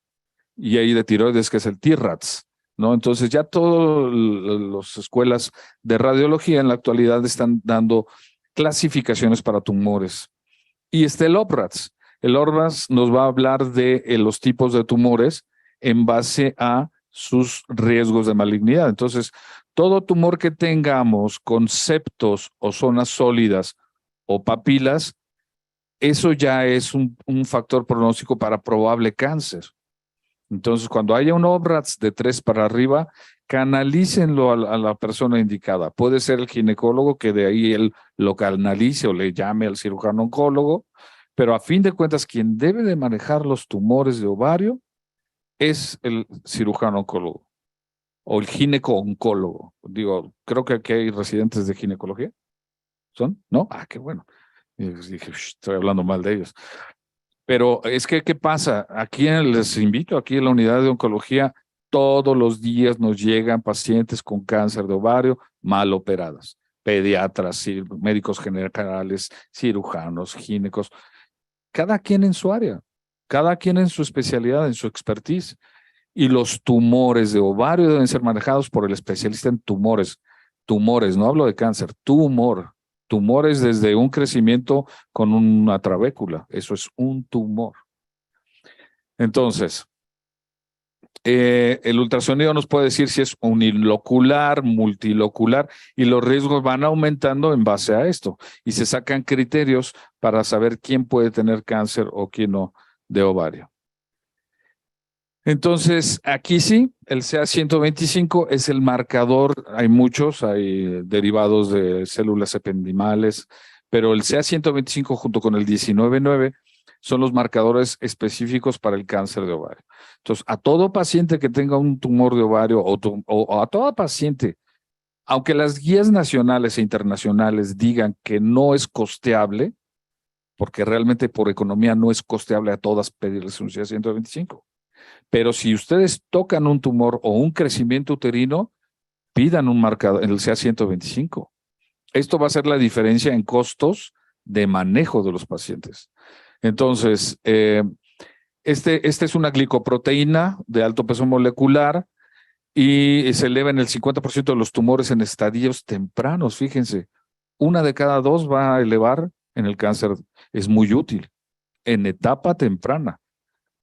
y ahí de tiroides, que es el TRATS, ¿no? Entonces, ya todas las escuelas de radiología en la actualidad están dando clasificaciones para tumores. Y está el OPRATS. El OPRATS nos va a hablar de los tipos de tumores en base a sus riesgos de malignidad. Entonces, todo tumor que tengamos con septos o zonas sólidas o papilas, eso ya es un factor pronóstico para probable cáncer. Entonces, cuando haya un OPRATS de 3 para arriba, canalícenlo a la persona indicada. Puede ser el ginecólogo, que de ahí él lo canalice o le llame al cirujano oncólogo, pero a fin de cuentas, quien debe de manejar los tumores de ovario es el cirujano oncólogo o el gineco-oncólogo. Digo, creo que aquí hay residentes de ginecología. ¿Son? ¿No? Ah, qué bueno. Y dije, estoy hablando mal de ellos. Pero es que, ¿qué pasa? Aquí les invito, aquí en la unidad de oncología, todos los días nos llegan pacientes con cáncer de ovario mal operadas. Pediatras, médicos generales, cirujanos, ginecos, cada quien en su área, cada quien en su especialidad, en su expertise. Y los tumores de ovario deben ser manejados por el especialista en tumores. Tumores, no hablo de cáncer, tumor. Tumores desde un crecimiento con una trabécula. Eso es un tumor. Entonces, el ultrasonido nos puede decir si es unilocular, multilocular, y los riesgos van aumentando en base a esto. Y se sacan criterios para saber quién puede tener cáncer o quién no de ovario. Entonces, aquí sí, el CA125 es el marcador, hay muchos, hay derivados de células ependimales, pero el CA125 junto con el 19.9 son los marcadores específicos para el cáncer de ovario. Entonces, a todo paciente que tenga un tumor de ovario o a toda paciente, aunque las guías nacionales e internacionales digan que no es costeable, porque realmente por economía no es costeable a todas pedirles un CA125. Pero si ustedes tocan un tumor o un crecimiento uterino, pidan un marcador en el CA125. Esto va a ser la diferencia en costos de manejo de los pacientes. Entonces, este es una glicoproteína de alto peso molecular y se eleva en el 50% de los tumores en estadios tempranos. Fíjense, 1 de cada 2 va a elevar en el cáncer. Es muy útil en etapa temprana,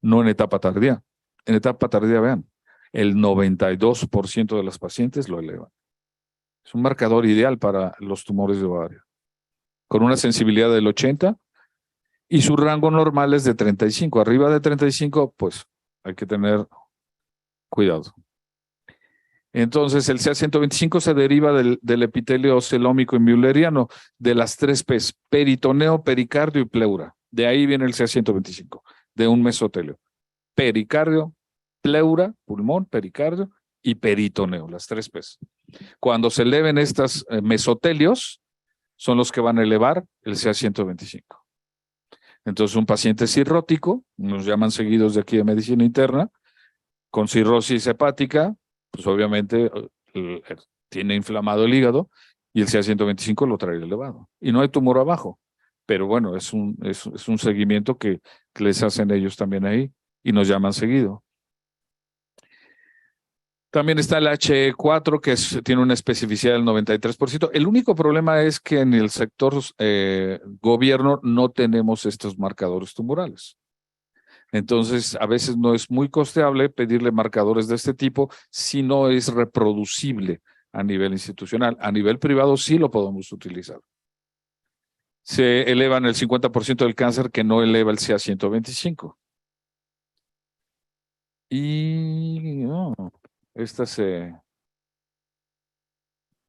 no en etapa tardía. En etapa tardía, vean, el 92% de las pacientes lo elevan. Es un marcador ideal para los tumores de ovario, con una sensibilidad del 80 y su rango normal es de 35. Arriba de 35, pues hay que tener cuidado. Entonces, el CA125 se deriva del epitelio celómico y mülleriano, de las 3 P's, peritoneo, pericardio y pleura. De ahí viene el CA125, de un mesotelio. Pericardio, pleura, pulmón, pericardio y peritoneo, las 3 P's. Cuando se eleven estos mesotelios, son los que van a elevar el CA125. Entonces, un paciente cirrótico, nos llaman seguidos de aquí de medicina interna, con cirrosis hepática, pues obviamente tiene inflamado el hígado y el CA125 lo trae elevado. Y no hay tumor abajo, pero bueno, es un seguimiento que les hacen ellos también ahí y nos llaman seguido. También está el HE4, que tiene una especificidad del 93%. El único problema es que en el sector gobierno no tenemos estos marcadores tumorales. Entonces, a veces no es muy costeable pedirle marcadores de este tipo si no es reproducible a nivel institucional. A nivel privado sí lo podemos utilizar. Se elevan el 50% del cáncer que no eleva el CA125. Y no, esta se...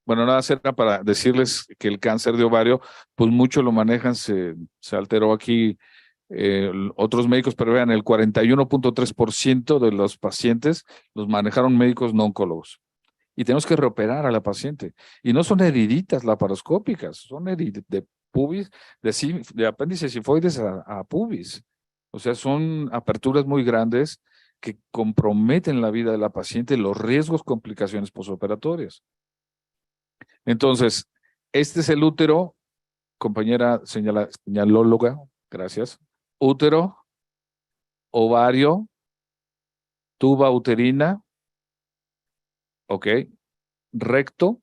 Bueno, nada, será para decirles que el cáncer de ovario, pues mucho lo manejan, se alteró aquí otros médicos, pero vean, el 41.3% de los pacientes los manejaron médicos no oncólogos. Y tenemos que reoperar a la paciente. Y no son heriditas laparoscópicas, son heridas de pubis, de apéndice sifoides a pubis. O sea, son aperturas muy grandes que comprometen la vida de la paciente, los riesgos, complicaciones posoperatorias. Entonces, este es el útero, compañera señalóloga, gracias. Útero, ovario, tuba uterina, ok, recto.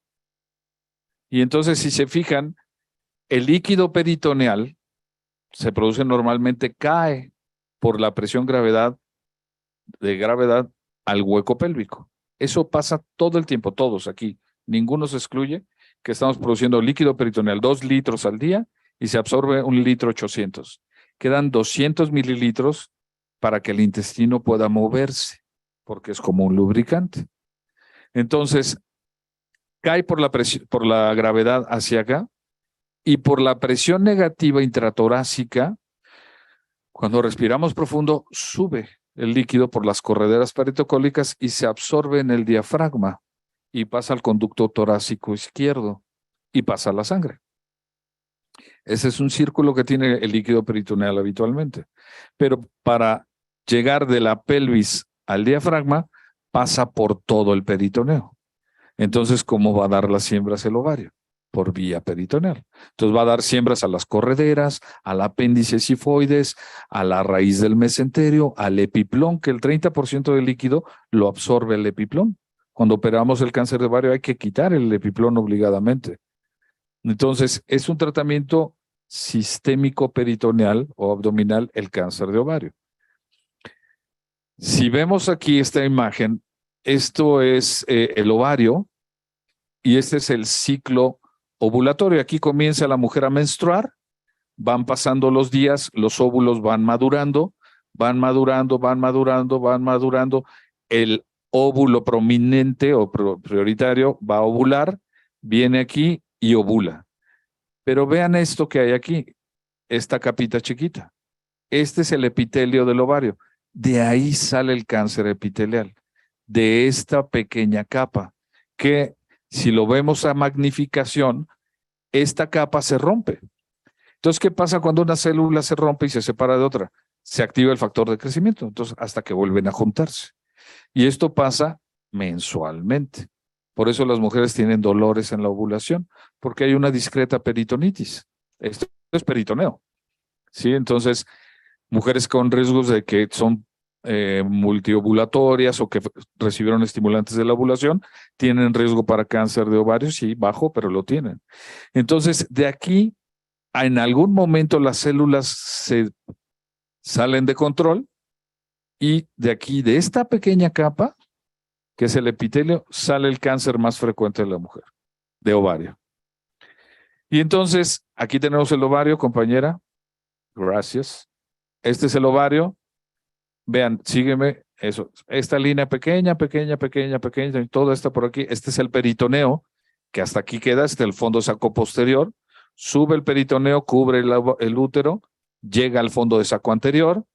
Y entonces, si se fijan, el líquido peritoneal se produce normalmente, cae por la presión de gravedad al hueco pélvico. Eso pasa todo el tiempo, todos aquí, ninguno se excluye, que estamos produciendo líquido peritoneal 2 litros al día y se absorbe 1,800 litros. Quedan 200 mililitros para que el intestino pueda moverse, porque es como un lubricante. Entonces, cae por la gravedad hacia acá y por la presión negativa intratorácica, cuando respiramos profundo, sube el líquido por las correderas peritocólicas y se absorbe en el diafragma y pasa al conducto torácico izquierdo y pasa a la sangre. Ese es un círculo que tiene el líquido peritoneal habitualmente. Pero para llegar de la pelvis al diafragma, pasa por todo el peritoneo. Entonces, ¿cómo va a dar las siembras el ovario? Por vía peritoneal. Entonces va a dar siembras a las correderas, al apéndice sifoides, a la raíz del mesenterio, al epiplón, que el 30% del líquido lo absorbe el epiplón. Cuando operamos el cáncer de ovario hay que quitar el epiplón obligadamente. Entonces, es un tratamiento sistémico peritoneal o abdominal el cáncer de ovario. Si vemos aquí esta imagen, esto es el ovario y este es el ciclo ovulatorio. Aquí comienza la mujer a menstruar, van pasando los días, los óvulos van madurando, van madurando, van madurando, van madurando. El óvulo prominente o prioritario va a ovular, viene aquí y ovula. Pero vean esto que hay aquí, esta capita chiquita. Este es el epitelio del ovario. De ahí sale el cáncer epitelial, de esta pequeña capa, que si lo vemos a magnificación, esta capa se rompe. Entonces, ¿qué pasa cuando una célula se rompe y se separa de otra? Se activa el factor de crecimiento, entonces hasta que vuelven a juntarse. Y esto pasa mensualmente. Por eso las mujeres tienen dolores en la ovulación, porque hay una discreta peritonitis. Esto es peritoneo. ¿Sí? Entonces, mujeres con riesgos de que son multiovulatorias o que recibieron estimulantes de la ovulación, tienen riesgo para cáncer de ovario, sí, bajo, pero lo tienen. Entonces, de aquí, en algún momento las células se salen de control y de aquí, de esta pequeña capa, que es el epitelio, sale el cáncer más frecuente de la mujer, de ovario. Y entonces, aquí tenemos el ovario, compañera. Gracias. Este es el ovario. Vean, sígueme, eso. Esta línea pequeña, pequeña, pequeña, pequeña, y todo está por aquí. Este es el peritoneo, que hasta aquí queda, este es el fondo saco posterior. Sube el peritoneo, cubre el útero, llega al fondo de saco anterior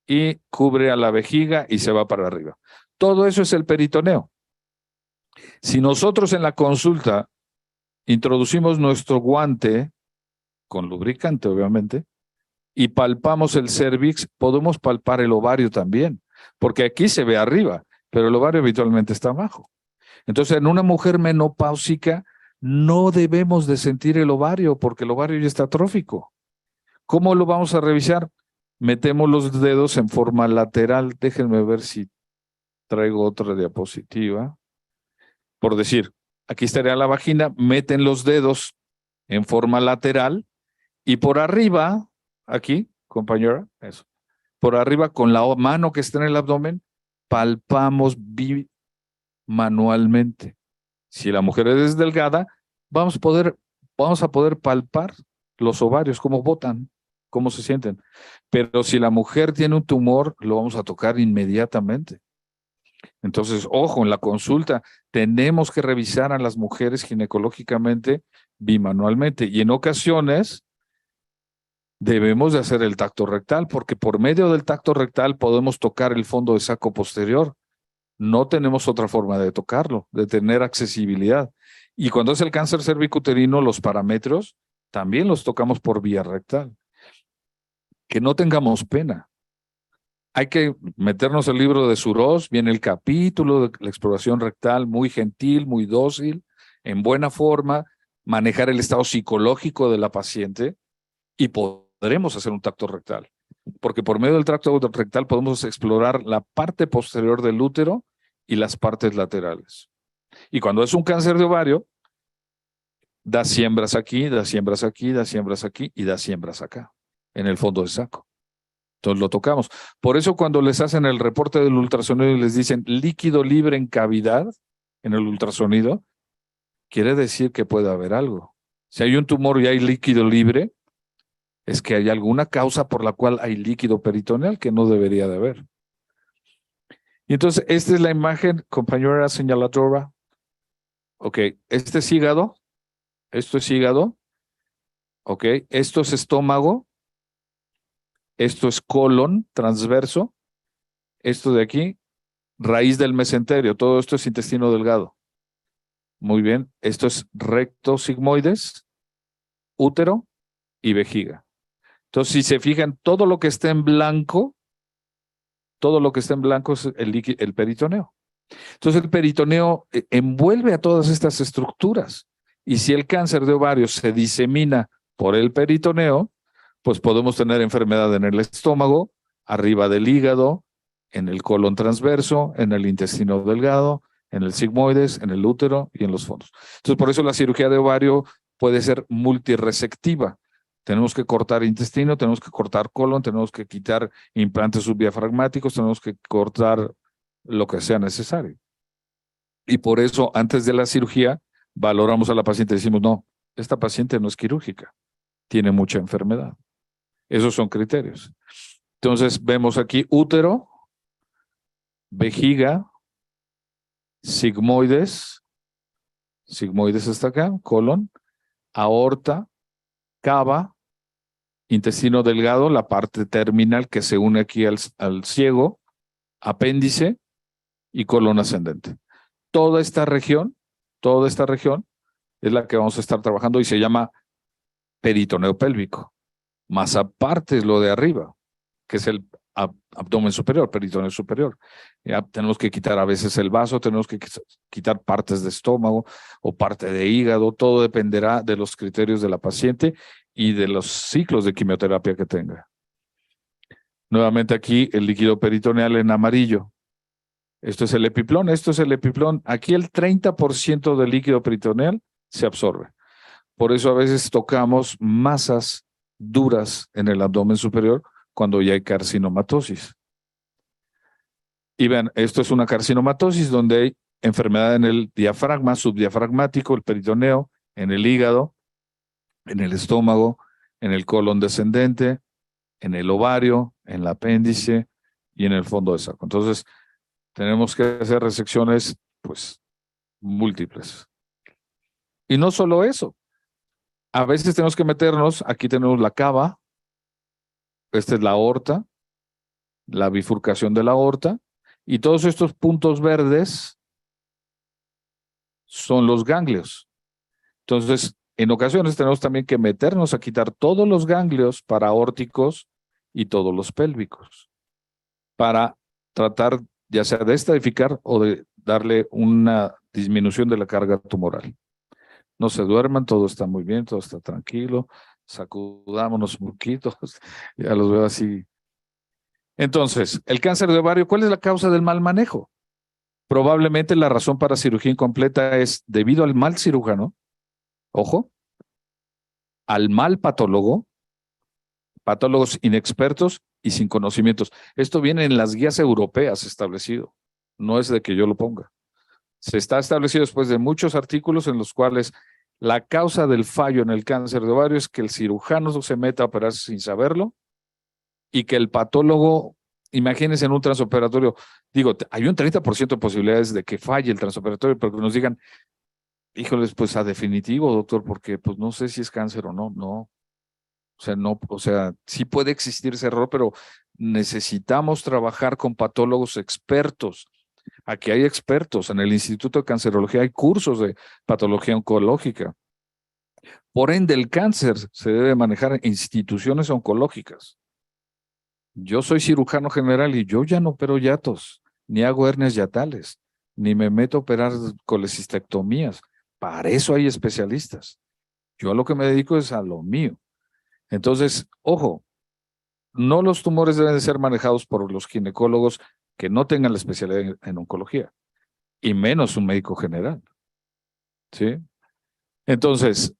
y cubre a la vejiga y se va para arriba. Todo eso es el peritoneo. Si nosotros en la consulta introducimos nuestro guante, con lubricante obviamente, y palpamos el cervix, podemos palpar el ovario también, porque aquí se ve arriba, pero el ovario habitualmente está abajo. Entonces, en una mujer menopáusica no debemos de sentir el ovario, porque el ovario ya está atrófico. ¿Cómo lo vamos a revisar? Metemos los dedos en forma lateral, déjenme ver si traigo otra diapositiva. Por decir, aquí estaría la vagina, meten los dedos en forma lateral y por arriba, aquí, compañera, eso, por arriba con la mano que está en el abdomen, palpamos manualmente. Si la mujer es delgada, vamos a poder palpar los ovarios, cómo botan, cómo se sienten. Pero si la mujer tiene un tumor, lo vamos a tocar inmediatamente. Entonces, ojo, en la consulta tenemos que revisar a las mujeres ginecológicamente bimanualmente y en ocasiones debemos de hacer el tacto rectal porque por medio del tacto rectal podemos tocar el fondo de saco posterior. No tenemos otra forma de tocarlo, de tener accesibilidad. Y cuando es el cáncer cervicuterino, los parámetros también los tocamos por vía rectal. Que no tengamos pena. Hay que meternos el libro de Suros, viene el capítulo de la exploración rectal, muy gentil, muy dócil, en buena forma, manejar el estado psicológico de la paciente y podremos hacer un tacto rectal. Porque por medio del tacto rectal podemos explorar la parte posterior del útero y las partes laterales. Y cuando es un cáncer de ovario, da siembras aquí, da siembras aquí, da siembras aquí y da siembras acá, en el fondo del saco. Entonces lo tocamos. Por eso cuando les hacen el reporte del ultrasonido y les dicen líquido libre en cavidad, en el ultrasonido, quiere decir que puede haber algo. Si hay un tumor y hay líquido libre, es que hay alguna causa por la cual hay líquido peritoneal que no debería de haber. Y entonces, esta es la imagen, compañera señaladora. Ok, este es hígado, esto es hígado, ok, esto es estómago, esto es colon transverso, esto de aquí, raíz del mesenterio, todo esto es intestino delgado. Muy bien, esto es recto sigmoides, útero y vejiga. Entonces, si se fijan, todo lo que está en blanco es el peritoneo. Entonces, el peritoneo envuelve a todas estas estructuras. Y si el cáncer de ovario se disemina por el peritoneo, pues podemos tener enfermedad en el estómago, arriba del hígado, en el colon transverso, en el intestino delgado, en el sigmoides, en el útero y en los fondos. Entonces, por eso la cirugía de ovario puede ser multiresectiva. Tenemos que cortar intestino, tenemos que cortar colon, tenemos que quitar implantes subdiafragmáticos, tenemos que cortar lo que sea necesario. Y por eso, antes de la cirugía, valoramos a la paciente y decimos, no, esta paciente no es quirúrgica, tiene mucha enfermedad. Esos son criterios. Entonces, vemos aquí útero, vejiga, sigmoides hasta acá, colon, aorta, cava, intestino delgado, la parte terminal que se une aquí al ciego, apéndice y colon ascendente. Toda esta región es la que vamos a estar trabajando y se llama peritoneo pélvico. Más aparte es lo de arriba, que es el abdomen superior, peritoneo superior. Ya tenemos que quitar a veces el vaso, tenemos que quitar partes de estómago o parte de hígado, todo dependerá de los criterios de la paciente y de los ciclos de quimioterapia que tenga. Nuevamente aquí el líquido peritoneal en amarillo. Esto es el epiplón, Aquí el 30% del líquido peritoneal se absorbe. Por eso a veces tocamos masas duras en el abdomen superior cuando ya hay carcinomatosis. Y vean, esto es una carcinomatosis donde hay enfermedad en el diafragma, subdiafragmático, el peritoneo, en el hígado, en el estómago, en el colon descendente, en el ovario, en el apéndice y en el fondo de saco. Entonces, tenemos que hacer resecciones, pues, múltiples. Y no solo eso. A veces tenemos que meternos, aquí tenemos la cava, esta es la aorta, la bifurcación de la aorta, y todos estos puntos verdes son los ganglios. Entonces, en ocasiones tenemos también que meternos a quitar todos los ganglios paraórticos y todos los pélvicos para tratar ya sea de estadificar o de darle una disminución de la carga tumoral. No se duerman, todo está muy bien, todo está tranquilo, sacudámonos un poquito, ya los veo así. Entonces, el cáncer de ovario, ¿cuál es la causa del mal manejo? Probablemente la razón para cirugía incompleta es debido al mal cirujano, ojo, al mal patólogo, patólogos inexpertos y sin conocimientos. Esto viene en las guías europeas establecido, no es de que yo lo ponga. Se está establecido después de muchos artículos en los cuales la causa del fallo en el cáncer de ovario es que el cirujano se meta a operarse sin saberlo y que el patólogo, imagínense en un transoperatorio, digo, hay un 30% de posibilidades de que falle el transoperatorio, pero que nos digan, híjoles, pues a definitivo, doctor, porque pues no sé si es cáncer o no, no. O sea, no, o sea, sí puede existir ese error, pero necesitamos trabajar con patólogos expertos. Aquí hay expertos, en el Instituto de Cancerología hay cursos de patología oncológica. Por ende, el cáncer se debe manejar en instituciones oncológicas. Yo soy cirujano general y yo ya no opero hiatos, ni hago hernias hiatales, ni me meto a operar colecistectomías. Para eso hay especialistas. Yo a lo que me dedico es a lo mío. Entonces, ojo, no los tumores deben de ser manejados por los ginecólogos que no tengan la especialidad en oncología, y menos un médico general. ¿Sí? Entonces,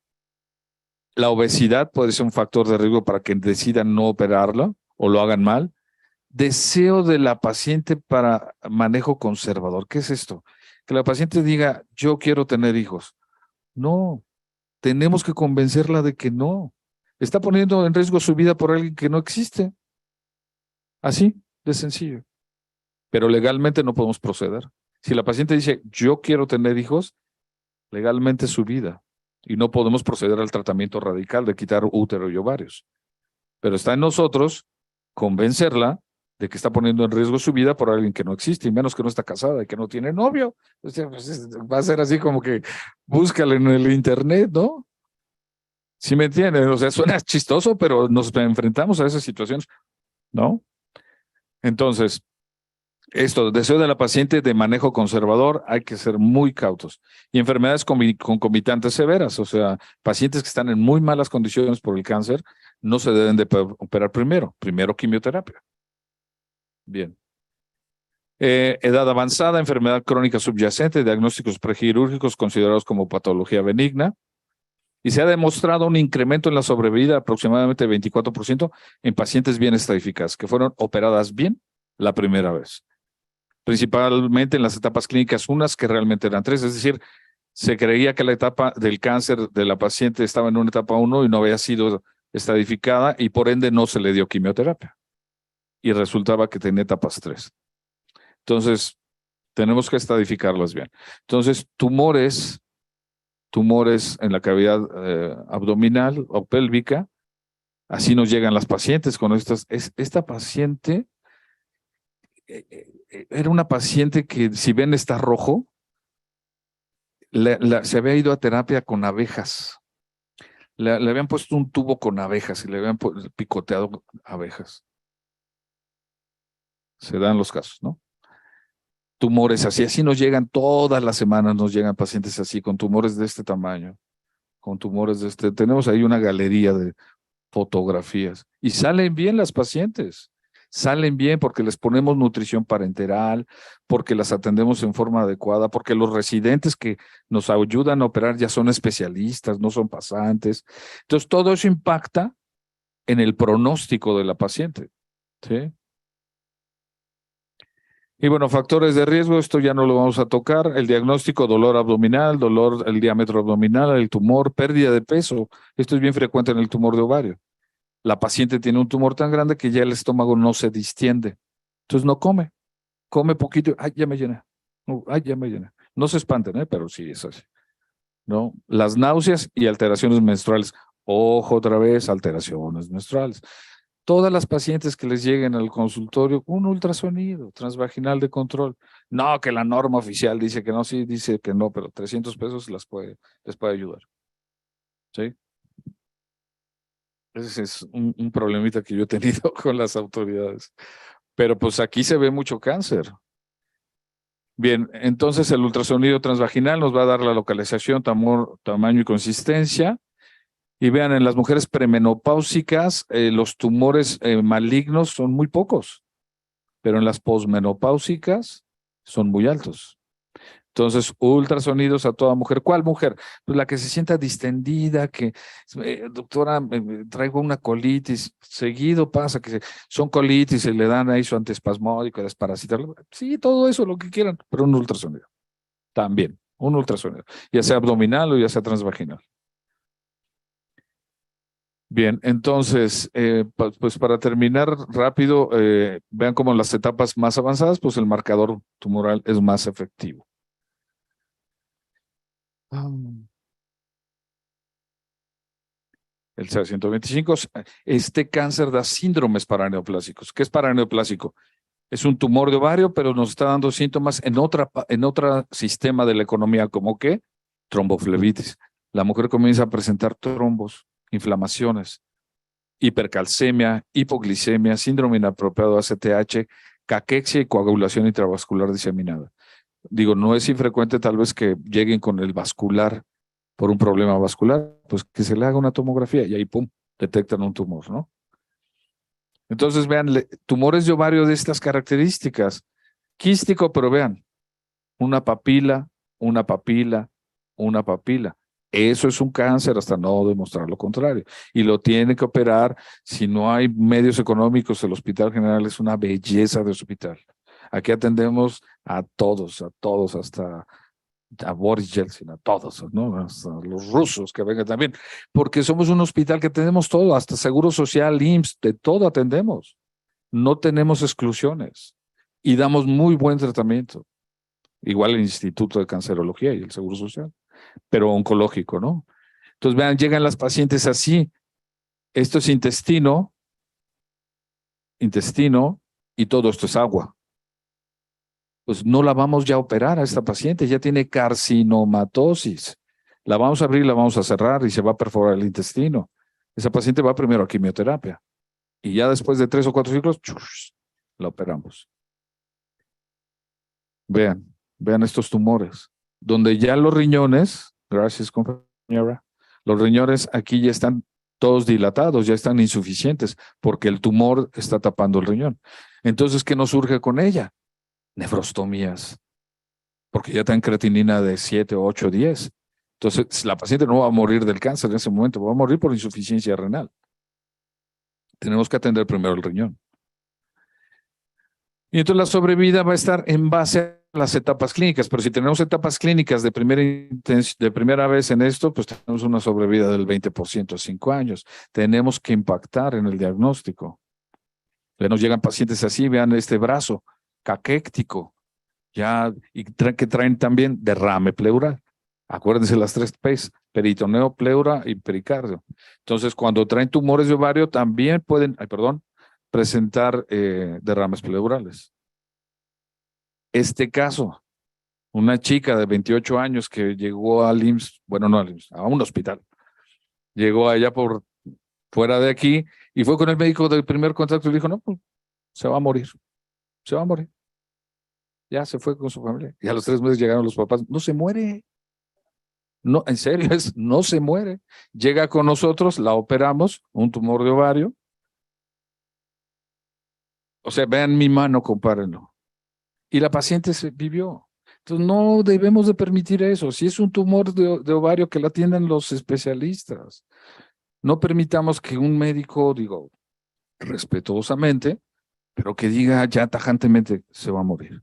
la obesidad puede ser un factor de riesgo para que decidan no operarla o lo hagan mal. Deseo de la paciente para manejo conservador. ¿Qué es esto? Que la paciente diga, yo quiero tener hijos. No, tenemos que convencerla de que no. Está poniendo en riesgo su vida por alguien que no existe. Así de sencillo. Pero legalmente no podemos proceder. Si la paciente dice, yo quiero tener hijos, legalmente es su vida. Y no podemos proceder al tratamiento radical de quitar útero y ovarios. Pero está en nosotros convencerla de que está poniendo en riesgo su vida por alguien que no existe, y menos que no está casada y que no tiene novio. O sea, pues va a ser así como que búscale en el internet, ¿no? ¿Sí me entienden? O sea, suena chistoso, pero nos enfrentamos a esas situaciones, ¿no? Entonces, esto, deseo de la paciente de manejo conservador, hay que ser muy cautos. Y enfermedades concomitantes severas, o sea, pacientes que están en muy malas condiciones por el cáncer, no se deben de operar primero quimioterapia. Bien. Edad avanzada, enfermedad crónica subyacente, diagnósticos prequirúrgicos considerados como patología benigna. Y se ha demostrado un incremento en la sobrevida de aproximadamente 24% en pacientes bien estratificadas, que fueron operadas bien la primera vez. Principalmente en las etapas clínicas, unas que realmente eran 3, es decir, se creía que la etapa del cáncer de la paciente estaba en una etapa 1 y no había sido estratificada y por ende no se le dio quimioterapia. Y resultaba que tenía etapas 3. Entonces, tenemos que estratificarlas bien. Entonces, tumores en la cavidad abdominal o pélvica, así nos llegan las pacientes con esta paciente era una paciente que, si ven, está rojo, se había ido a terapia con abejas. Le habían puesto un tubo con abejas y le habían picoteado abejas. Se dan los casos, ¿no? Tumores así nos llegan todas las semanas, nos llegan pacientes así, con tumores de este tamaño, con tumores de este. Tenemos ahí una galería de fotografías y salen bien las pacientes. Salen bien porque les ponemos nutrición parenteral, porque las atendemos en forma adecuada, porque los residentes que nos ayudan a operar ya son especialistas, no son pasantes. Entonces, todo eso impacta en el pronóstico de la paciente, ¿sí? Y bueno, factores de riesgo, esto ya no lo vamos a tocar. El diagnóstico, dolor abdominal, dolor, el diámetro abdominal, el tumor, pérdida de peso. Esto es bien frecuente en el tumor de ovario. La paciente tiene un tumor tan grande que ya el estómago no se distiende. Entonces no come, come poquito. Ay, ya me llena. Ay, ya me llena. No se espanten, pero sí es así, ¿no? Las náuseas y alteraciones menstruales. Ojo, otra vez, alteraciones menstruales. Todas las pacientes que les lleguen al consultorio, un ultrasonido transvaginal de control. No, que la norma oficial dice que no, sí dice que no, pero 300 pesos les puede ayudar. ¿Sí? Ese es un problemita que yo he tenido con las autoridades. Pero pues aquí se ve mucho cáncer. Bien, entonces el ultrasonido transvaginal nos va a dar la localización, tamaño y consistencia. Y vean, en las mujeres premenopáusicas, los tumores malignos son muy pocos, pero en las posmenopáusicas son muy altos. Entonces, ultrasonidos a toda mujer. ¿Cuál mujer? Pues la que se sienta distendida, que, doctora, traigo una colitis. Seguido pasa que son colitis y le dan ahí su antiespasmódico, desparasitarlo. Sí, todo eso, lo que quieran, pero un ultrasonido. También, un ultrasonido, ya sea abdominal o ya sea transvaginal. Bien, entonces, pues para terminar rápido, vean cómo en las etapas más avanzadas, pues el marcador tumoral es más efectivo. El CA-125, este cáncer da síndromes paraneoplásicos. ¿Qué es paraneoplásico? Es un tumor de ovario, pero nos está dando síntomas en otro sistema de la economía, como que tromboflebitis. La mujer comienza a presentar trombos, inflamaciones, hipercalcemia, hipoglicemia, síndrome inapropiado ACTH, caquexia y coagulación intravascular diseminada. Digo, no es infrecuente tal vez que lleguen con el vascular por un problema vascular, pues que se le haga una tomografía y ahí, pum, detectan un tumor, ¿no? Entonces, vean, tumores de ovario de estas características. Quístico, pero vean, una papila, una papila, una papila. Eso es un cáncer hasta no demostrar lo contrario. Y lo tiene que operar. Si no hay medios económicos, el Hospital General es una belleza de hospital. Aquí atendemos a todos, hasta a Boris Yeltsin, a todos, ¿no? Hasta los rusos que vengan también, porque somos un hospital que tenemos todo, hasta Seguro Social, IMSS, de todo atendemos. No tenemos exclusiones y damos muy buen tratamiento. Igual el Instituto de Cancerología y el Seguro Social, pero oncológico, ¿no? Entonces, vean, llegan las pacientes así. Esto es intestino, y todo esto es agua. Pues no la vamos ya a operar a esta paciente, ya tiene carcinomatosis. La vamos a abrir, la vamos a cerrar y se va a perforar el intestino. Esa paciente va primero a quimioterapia y ya después de 3 o 4 ciclos, la operamos. Vean estos tumores, donde ya los riñones, gracias compañera, los riñones aquí ya están todos dilatados, ya están insuficientes, porque el tumor está tapando el riñón. Entonces, ¿qué nos surge con ella? Nefrostomías, porque ya está en creatinina de 7, 8, 10. Entonces, la paciente no va a morir del cáncer en ese momento, va a morir por insuficiencia renal. Tenemos que atender primero el riñón. Y entonces la sobrevida va a estar en base a las etapas clínicas, pero si tenemos etapas clínicas de primera vez en esto, pues tenemos una sobrevida del 20% a 5 años. Tenemos que impactar en el diagnóstico. Ya nos llegan pacientes así, vean este brazo, caquéctico, ya, y que traen también derrame pleural. Acuérdense las 3 P's, peritoneo, pleura y pericardio. Entonces, cuando traen tumores de ovario, también pueden, presentar derrames pleurales. Este caso, una chica de 28 años que llegó al IMSS, bueno, no al IMSS, a un hospital, llegó allá por fuera de aquí y fue con el médico del primer contacto y le dijo, no, pues se va a morir, se va a morir. Ya se fue con su familia. Y a los 3 meses llegaron los papás, no se muere. No, en serio, no se muere. Llega con nosotros, la operamos, un tumor de ovario. O sea, vean mi mano, compárenlo. Y la paciente se vivió. Entonces, no debemos de permitir eso. Si es un tumor de ovario, que la atiendan los especialistas. No permitamos que un médico, digo, respetuosamente, pero que diga ya tajantemente, se va a morir.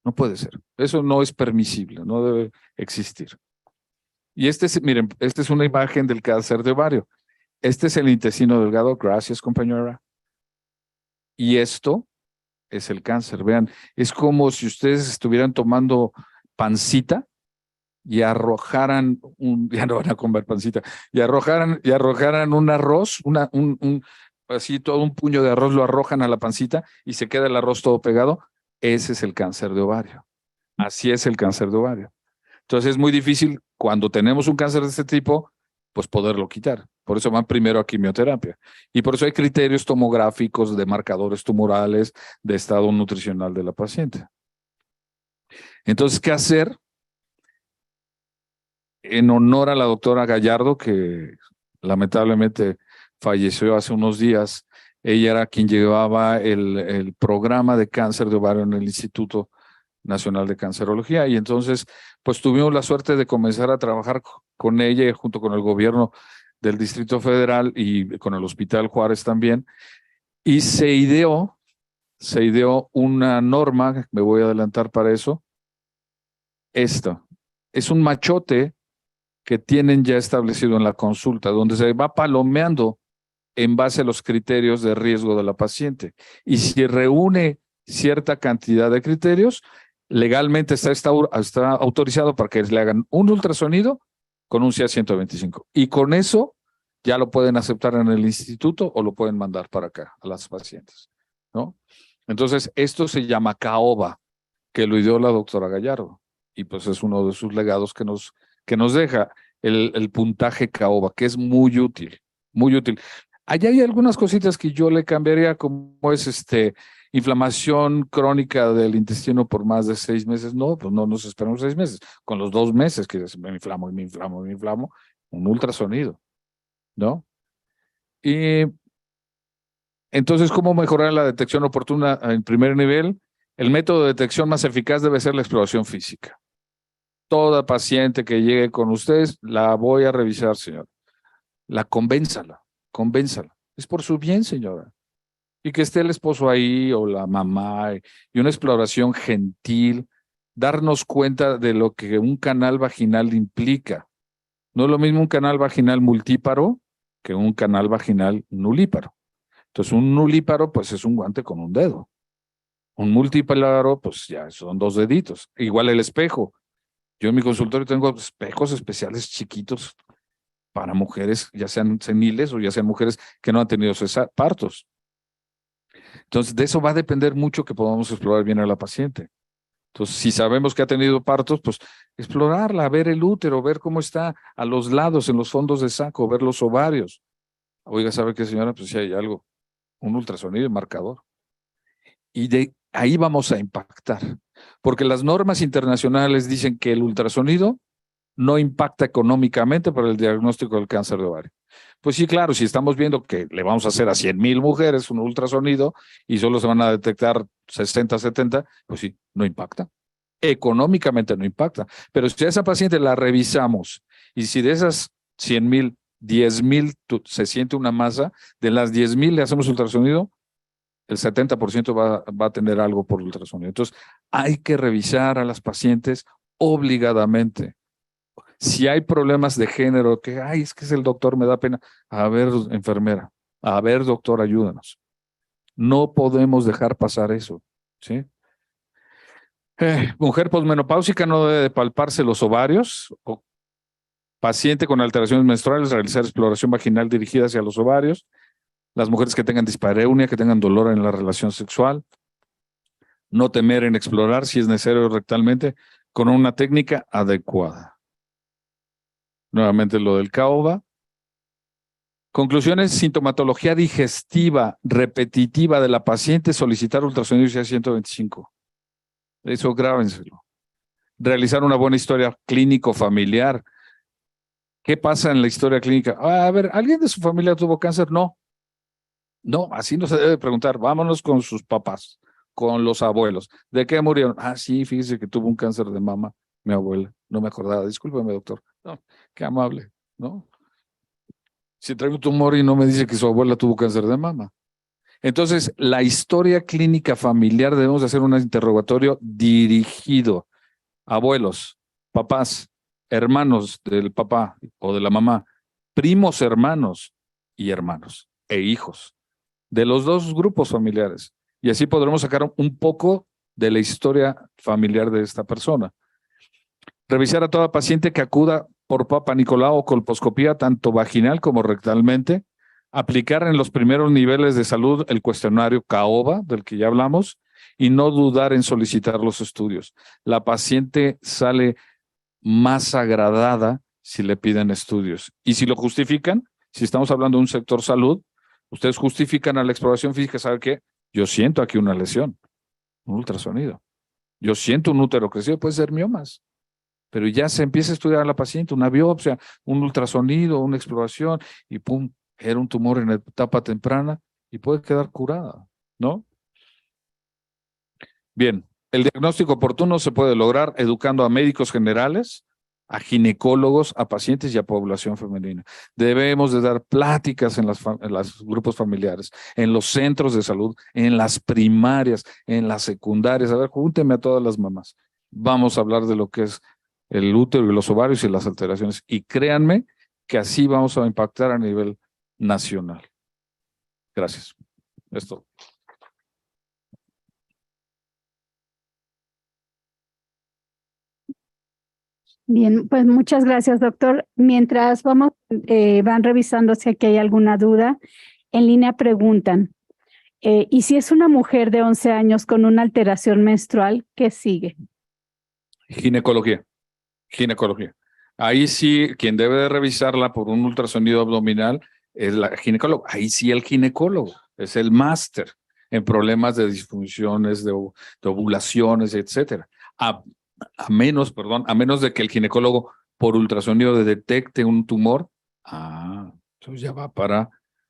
No puede ser. Eso no es permisible, no debe existir. Y miren, esta es una imagen del cáncer de ovario. Este es el intestino delgado, gracias compañera. Y esto es el cáncer. Vean, es como si ustedes estuvieran tomando pancita y arrojaran ya no van a comer pancita, y arrojaran un arroz, así todo un puño de arroz lo arrojan a la pancita y se queda el arroz todo pegado. Ese es el cáncer de ovario. Así es el cáncer de ovario. Entonces es muy difícil cuando tenemos un cáncer de este tipo, pues poderlo quitar. Por eso van primero a quimioterapia. Y por eso hay criterios tomográficos de marcadores tumorales, de estado nutricional de la paciente. Entonces, ¿qué hacer? En honor a la doctora Gallardo, que lamentablemente falleció hace unos días, ella era quien llevaba el programa de cáncer de ovario en el Instituto Nacional de Cancerología. Y entonces, pues tuvimos la suerte de comenzar a trabajar con ella junto con el gobierno del Distrito Federal y con el Hospital Juárez también. Y se ideó una norma, me voy a adelantar para eso. Esto es un machote que tienen ya establecido en la consulta, donde se va palomeando en base a los criterios de riesgo de la paciente. Y si reúne cierta cantidad de criterios, legalmente está autorizado para que le hagan un ultrasonido con un CA 125. Y con eso ya lo pueden aceptar en el instituto o lo pueden mandar para acá a las pacientes, ¿no? Entonces, esto se llama CAOBA, que lo ideó la doctora Gallardo. Y pues es uno de sus legados que nos deja el puntaje CAOBA, que es muy útil, muy útil. Allá hay algunas cositas que yo le cambiaría, como es inflamación crónica del intestino por más de 6 meses. No, pues no nos esperamos 6 meses. Con los 2 meses que me inflamo, un ultrasonido, ¿no? Y entonces, ¿cómo mejorar la detección oportuna en primer nivel? El método de detección más eficaz debe ser la exploración física. Toda paciente que llegue con ustedes, la voy a revisar, señor. Convénzala. Es por su bien, señora. Y que esté el esposo ahí o la mamá y una exploración gentil, darnos cuenta de lo que un canal vaginal implica. No es lo mismo un canal vaginal multíparo que un canal vaginal nulíparo. Entonces, un nulíparo, pues es un guante con un dedo. Un multíparo, pues ya son 2 deditos. Igual el espejo. Yo en mi consultorio tengo espejos especiales chiquitos para mujeres, ya sean seniles o ya sean mujeres que no han tenido partos. Entonces, de eso va a depender mucho que podamos explorar bien a la paciente. Entonces, si sabemos que ha tenido partos, pues explorarla, ver el útero, ver cómo está a los lados, en los fondos de saco, ver los ovarios. Oiga, ¿sabe qué, señora? Pues si hay algo, un ultrasonido y marcador. Y de ahí vamos a impactar. Porque las normas internacionales dicen que el ultrasonido no impacta económicamente para el diagnóstico del cáncer de ovario. Pues sí, claro, si estamos viendo que le vamos a hacer a 100,000 mujeres un ultrasonido y solo se van a detectar 60, 70, pues sí, no impacta. Económicamente no impacta. Pero si a esa paciente la revisamos y si de esas 100,000, 10,000 se siente una masa, de las 10,000 le hacemos ultrasonido, el 70% va a tener algo por ultrasonido. Entonces, hay que revisar a las pacientes obligadamente. Si hay problemas de género, que, ay, es que es el doctor, me da pena. A ver, enfermera, a ver, doctor, ayúdanos. No podemos dejar pasar eso, ¿sí? Mujer posmenopáusica no debe de palparse los ovarios. O paciente con alteraciones menstruales, realizar exploración vaginal dirigida hacia los ovarios. Las mujeres que tengan dispareunia, que tengan dolor en la relación sexual. No temer en explorar, si es necesario rectalmente, con una técnica adecuada. Nuevamente lo del CAOBA. Conclusiones: sintomatología digestiva repetitiva de la paciente, solicitar ultrasonido CA 125. Eso grábenselo. Realizar una buena historia clínico-familiar. ¿Qué pasa en la historia clínica? A ver, ¿alguien de su familia tuvo cáncer? No. No, así no se debe preguntar. Vámonos con sus papás, con los abuelos. ¿De qué murieron? Ah, sí, fíjese que tuvo un cáncer de mama, mi abuela. No me acordaba. Discúlpeme, doctor. No, qué amable, ¿no? Si traigo un tumor y no me dice que su abuela tuvo cáncer de mama. Entonces, la historia clínica familiar debemos hacer un interrogatorio dirigido. Abuelos, papás, hermanos del papá o de la mamá, primos hermanos y hermanos e hijos de los 2 grupos familiares. Y así podremos sacar un poco de la historia familiar de esta persona. Revisar a toda paciente que acuda por Papa Nicolau o colposcopía, tanto vaginal como rectalmente. Aplicar en los primeros niveles de salud el cuestionario CAOBA, del que ya hablamos, y no dudar en solicitar los estudios. La paciente sale más agradada si le piden estudios. Y si lo justifican, si estamos hablando de un sector salud, ustedes justifican a la exploración física, ¿sabe qué? Yo siento aquí una lesión, un ultrasonido. Yo siento un útero crecido, puede ser miomas. Pero ya se empieza a estudiar a la paciente, una biopsia, un ultrasonido, una exploración, y pum, era un tumor en etapa temprana y puede quedar curada, ¿no? Bien, El diagnóstico oportuno se puede lograr educando a médicos generales, a ginecólogos, a pacientes y a población femenina. Debemos de dar pláticas en los grupos familiares, en los centros de salud, en las primarias, en las secundarias. A ver, júntenme a todas las mamás. Vamos a hablar de lo que es el útero y los ovarios y las alteraciones. Y créanme que así vamos a impactar a nivel nacional. Gracias. Esto. Bien, pues muchas gracias, doctor. Mientras van revisando si aquí hay alguna duda, en línea preguntan, ¿y si es una mujer de 11 años con una alteración menstrual, qué sigue? Ginecología. Ahí sí, quien debe de revisarla por un ultrasonido abdominal es la ginecóloga. Ahí sí el ginecólogo es el máster en problemas de disfunciones, de ovulaciones, etcétera. A menos de que el ginecólogo por ultrasonido detecte un tumor, entonces ya va para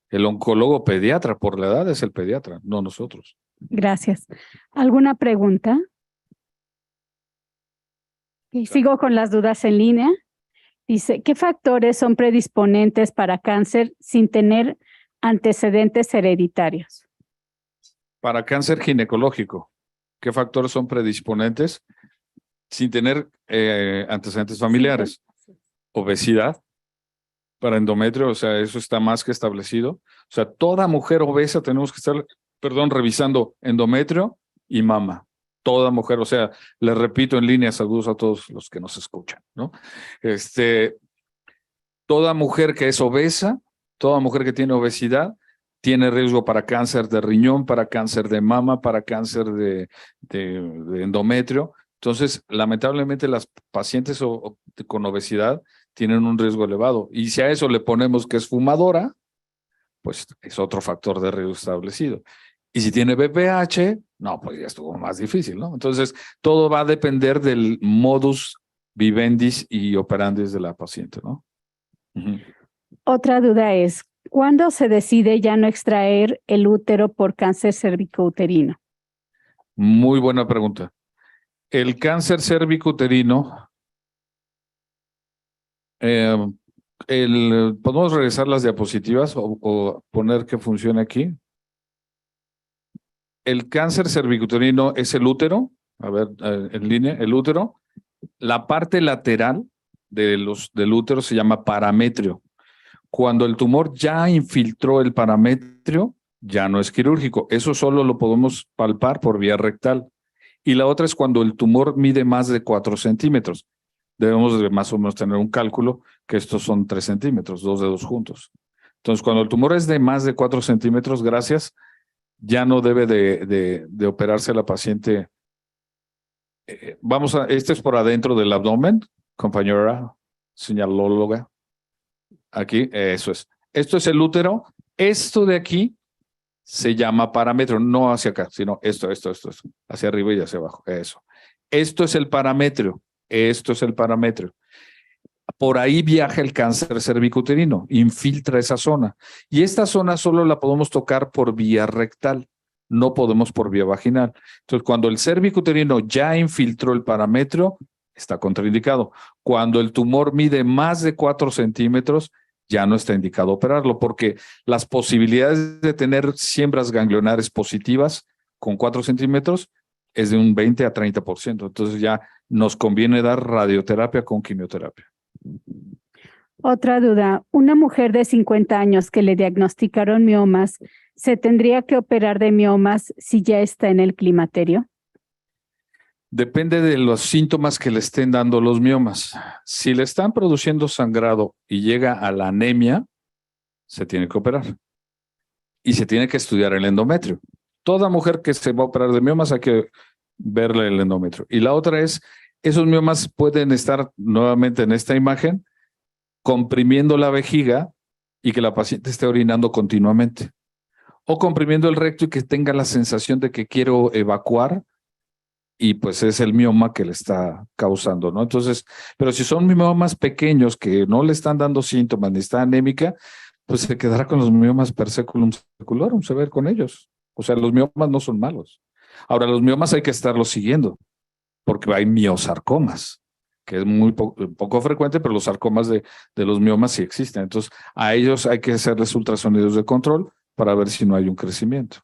el oncólogo pediatra, por la edad es el pediatra, no nosotros. Gracias. ¿Alguna pregunta? Y sigo con las dudas en línea. Dice, ¿qué factores son predisponentes para cáncer sin tener antecedentes hereditarios? Para cáncer ginecológico, ¿qué factores son predisponentes sin tener antecedentes familiares? Obesidad, para endometrio, o sea, eso está más que establecido. O sea, toda mujer obesa tenemos que estar, revisando endometrio y mama. Toda mujer, o sea, les repito en línea, saludos a todos los que nos escuchan, ¿no? Toda mujer que es obesa, toda mujer que tiene obesidad, tiene riesgo para cáncer de riñón, para cáncer de mama, para cáncer de endometrio. Entonces, lamentablemente, las pacientes con obesidad tienen un riesgo elevado. Y si a eso le ponemos que es fumadora, pues es otro factor de riesgo establecido. Y si tiene BPH, no, pues ya estuvo más difícil, ¿no? Entonces, todo va a depender del modus vivendis y operandis de la paciente, ¿no? Otra duda es, ¿cuándo se decide ya no extraer el útero por cáncer cervicouterino? Muy buena pregunta. El cáncer cervicouterino, ¿podemos regresar las diapositivas o poner que funcione aquí? El cáncer cervicouterino es el útero, a ver, en línea, el útero. La parte lateral del útero se llama parametrio. Cuando el tumor ya infiltró el parametrio, ya no es quirúrgico. Eso solo lo podemos palpar por vía rectal. Y la otra es cuando el tumor mide más de 4 centímetros. Debemos de más o menos tener un cálculo que estos son 3 centímetros, 2 dedos juntos. Entonces, cuando el tumor es de más de 4 centímetros, ya no debe de operarse la paciente. Este es por adentro del abdomen, compañera señalóloga. Aquí, eso es. Esto es el útero. Esto de aquí se llama parametrio, no hacia acá, sino esto, hacia arriba y hacia abajo, eso. Esto es el parametrio, Por ahí viaja el cáncer cervicouterino, infiltra esa zona. Y esta zona solo la podemos tocar por vía rectal, no podemos por vía vaginal. Entonces, cuando el cervicouterino ya infiltró el parametrio, está contraindicado. Cuando el tumor mide más de 4 centímetros, ya no está indicado operarlo, porque las posibilidades de tener siembras ganglionares positivas con 4 centímetros es de un 20 a 30%. Entonces ya nos conviene dar radioterapia con quimioterapia. Otra duda, una mujer de 50 años que le diagnosticaron miomas, ¿se tendría que operar de miomas si ya está en el climaterio? Depende de los síntomas que le estén dando los miomas. Si le están produciendo sangrado y llega a la anemia, se tiene que operar. Y se tiene que estudiar el endometrio. Toda mujer que se va a operar de miomas hay que verle el endometrio. Y la otra es, esos miomas pueden estar nuevamente en esta imagen, comprimiendo la vejiga y que la paciente esté orinando continuamente. O comprimiendo el recto y que tenga la sensación de que quiero evacuar, y pues es el mioma que le está causando, ¿no? Entonces, pero si son miomas pequeños que no le están dando síntomas ni está anémica, pues se quedará con los miomas per seculum seculorum, se va a ver con ellos. O sea, los miomas no son malos. Ahora, los miomas hay que estarlos siguiendo, porque hay miosarcomas, que es muy poco frecuente, pero los sarcomas de los miomas sí existen. Entonces, a ellos hay que hacerles ultrasonidos de control para ver si no hay un crecimiento.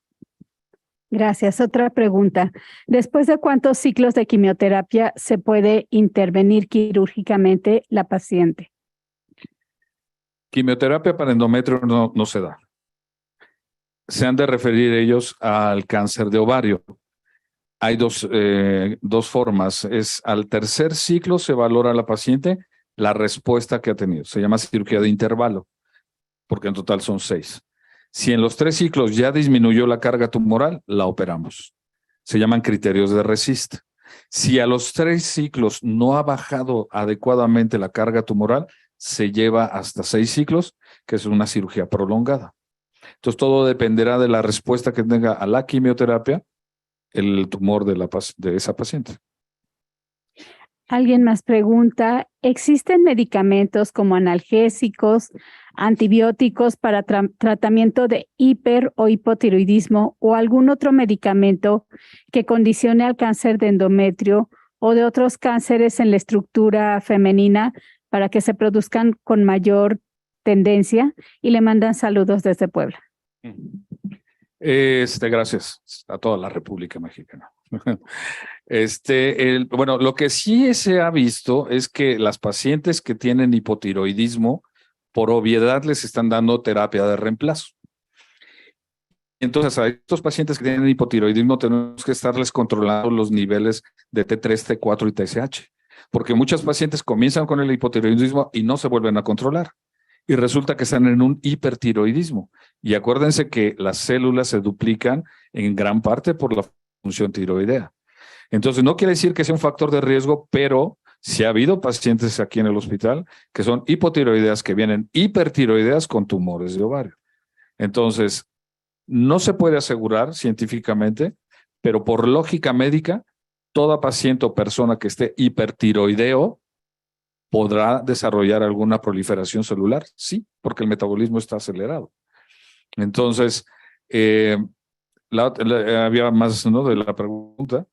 Gracias. Otra pregunta. ¿Después de cuántos ciclos de quimioterapia se puede intervenir quirúrgicamente la paciente? Quimioterapia para endometrio no se da. Se han de referir ellos al cáncer de ovario. Hay dos formas. Es al tercer ciclo se valora a la paciente la respuesta que ha tenido. Se llama cirugía de intervalo, porque en total son 6. Si en los 3 ciclos ya disminuyó la carga tumoral, la operamos. Se llaman criterios de RECIST. Si a los 3 ciclos no ha bajado adecuadamente la carga tumoral, se lleva hasta 6 ciclos, que es una cirugía prolongada. Entonces, todo dependerá de la respuesta que tenga a la quimioterapia el tumor de esa paciente. Alguien más pregunta, ¿existen medicamentos como analgésicos, antibióticos para tratamiento de hiper o hipotiroidismo o algún otro medicamento que condicione al cáncer de endometrio o de otros cánceres en la estructura femenina para que se produzcan con mayor tendencia? Y le mandan saludos desde Puebla. Gracias a toda la República Mexicana. Bueno, lo que sí se ha visto es que las pacientes que tienen hipotiroidismo, por obviedad les están dando terapia de reemplazo. Entonces, a estos pacientes que tienen hipotiroidismo tenemos que estarles controlando los niveles de T3, T4 y TSH, porque muchas pacientes comienzan con el hipotiroidismo y no se vuelven a controlar. Y resulta que están en un hipertiroidismo. Y acuérdense que las células se duplican en gran parte por la función tiroidea. Entonces, no quiere decir que sea un factor de riesgo, pero sí ha habido pacientes aquí en el hospital que son hipotiroideas, que vienen hipertiroideas con tumores de ovario. Entonces, no se puede asegurar científicamente, pero por lógica médica, toda paciente o persona que esté hipertiroideo podrá desarrollar alguna proliferación celular, sí, porque el metabolismo está acelerado. Entonces, había más, ¿no?, de la pregunta.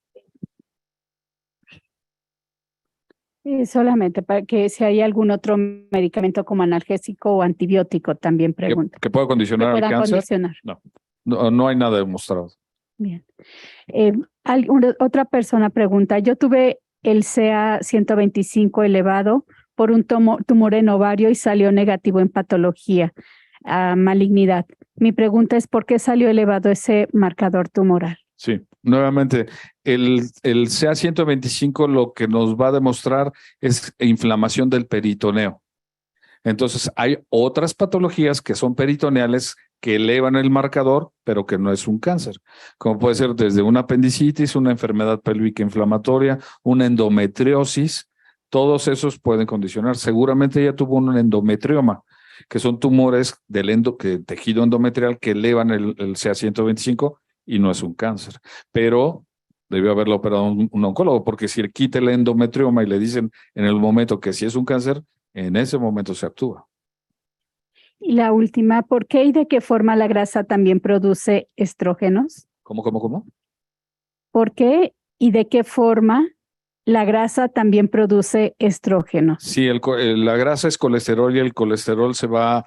Solamente para que si hay algún otro medicamento como analgésico o antibiótico, también pregunta. ¿Que pueda condicionar al cáncer? Condicionar. No hay nada demostrado. Bien. Otra persona pregunta, yo tuve el CA-125 elevado por un tumor en ovario y salió negativo en patología, malignidad. Mi pregunta es, ¿por qué salió elevado ese marcador tumoral? Sí, nuevamente, el CA-125 lo que nos va a demostrar es inflamación del peritoneo. Entonces, hay otras patologías que son peritoneales que elevan el marcador, pero que no es un cáncer, como puede ser desde una apendicitis, una enfermedad pélvica inflamatoria, una endometriosis. Todos esos pueden condicionar. Seguramente ella tuvo un endometrioma, que son tumores del tejido endometrial que elevan el CA-125 y no es un cáncer. Pero debió haberlo operado un oncólogo, porque si le quita el endometrioma y le dicen en el momento que sí es un cáncer, en ese momento se actúa. Y la última, ¿por qué y de qué forma la grasa también produce estrógenos? ¿Cómo? ¿Por qué y de qué forma la grasa también produce estrógenos? Sí, la grasa es colesterol y el colesterol se va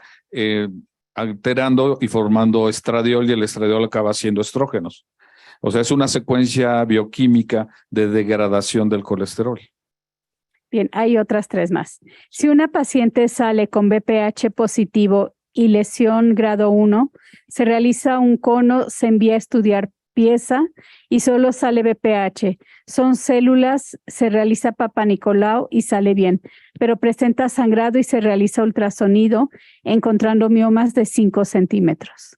alterando y formando estradiol y el estradiol acaba siendo estrógenos. O sea, es una secuencia bioquímica de degradación del colesterol. Bien, hay otras 3 más. Si una paciente sale con BPH positivo y lesión grado 1, se realiza un cono, se envía a estudiar pieza y solo sale BPH. Son células, se realiza Papa Nicolau y sale bien, pero presenta sangrado y se realiza ultrasonido encontrando miomas de 5 centímetros.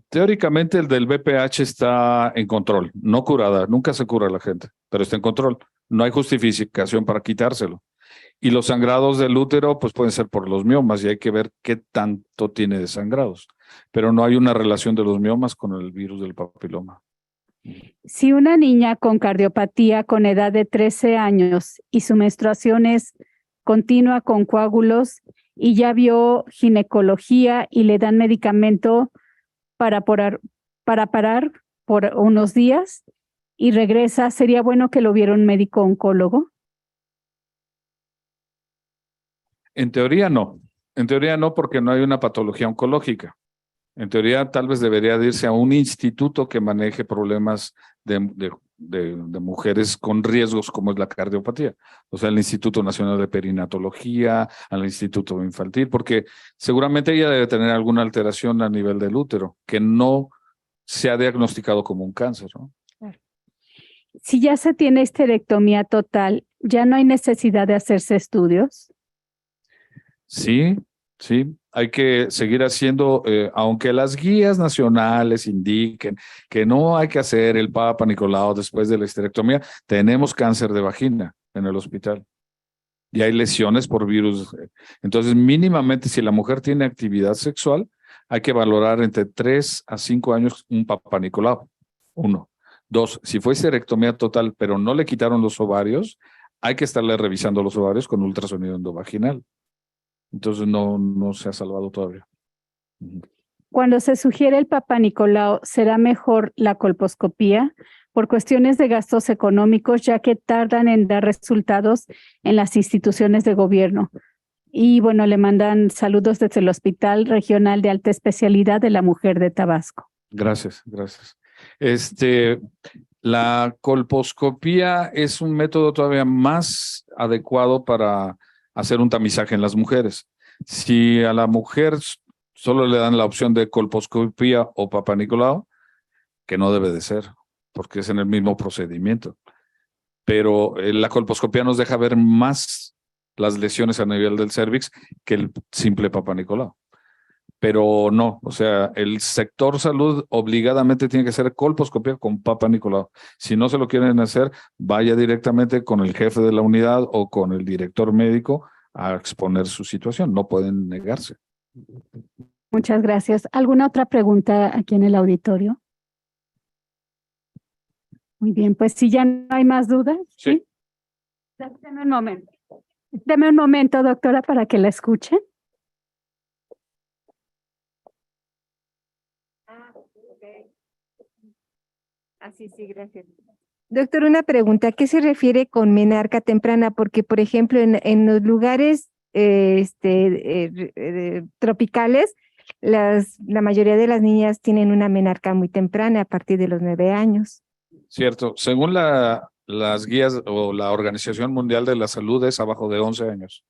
Teóricamente el del BPH está en control, no curada, nunca se cura la gente, pero está en control. No hay justificación para quitárselo. Y los sangrados del útero pues pueden ser por los miomas y hay que ver qué tanto tiene de sangrados, pero no hay una relación de los miomas con el virus del papiloma. Si una niña con cardiopatía con edad de 13 años y su menstruación es continua con coágulos y ya vio ginecología y le dan medicamento para para parar por unos días y regresa, ¿sería bueno que lo viera un médico oncólogo? En teoría no. En teoría no, porque no hay una patología oncológica. En teoría, tal vez debería de irse a un instituto que maneje problemas de mujeres con riesgos como es la cardiopatía. O sea, el Instituto Nacional de Perinatología, al Instituto Infantil, porque seguramente ella debe tener alguna alteración a nivel del útero que no se ha diagnosticado como un cáncer, ¿no? Si ya se tiene histerectomía total, ¿ya no hay necesidad de hacerse estudios? Sí, sí, hay que seguir haciendo, aunque las guías nacionales indiquen que no hay que hacer el Papa Nicolau después de la histerectomía, tenemos cáncer de vagina en el hospital y hay lesiones por virus. Entonces, mínimamente, si la mujer tiene actividad sexual, hay que valorar entre 3 a 5 años un Papa Nicolau. 1. 2, si fue histerectomía total, pero no le quitaron los ovarios, hay que estarle revisando los ovarios con ultrasonido endovaginal. Entonces no se ha salvado todavía. Cuando se sugiere el Papa Nicolau, ¿será mejor la colposcopía? Por cuestiones de gastos económicos, ya que tardan en dar resultados en las instituciones de gobierno. Y bueno, le mandan saludos desde el Hospital Regional de Alta Especialidad de la Mujer de Tabasco. Gracias, gracias. La colposcopía es un método todavía más adecuado para hacer un tamizaje en las mujeres. Si a la mujer solo le dan la opción de colposcopía o Papa Nicolau, que no debe de ser, porque es en el mismo procedimiento. Pero la colposcopía nos deja ver más las lesiones a nivel del cérvix que el simple Papa Nicolau. Pero no, o sea, el sector salud obligadamente tiene que hacer colposcopía con Papa Nicolau. Si no se lo quieren hacer, vaya directamente con el jefe de la unidad o con el director médico a exponer su situación. No pueden negarse. Muchas gracias. ¿Alguna otra pregunta aquí en el auditorio? Muy bien, pues si ya no hay más dudas. Sí. Deme un momento. Deme un momento, doctora, para que la escuchen. Así sí, gracias. Doctor, una pregunta, ¿a qué se refiere con menarca temprana? Porque, por ejemplo, en los lugares tropicales, la mayoría de las niñas tienen una menarca muy temprana, a partir de los 9 años. Cierto. Según las guías o la Organización Mundial de la Salud es abajo de 11 años.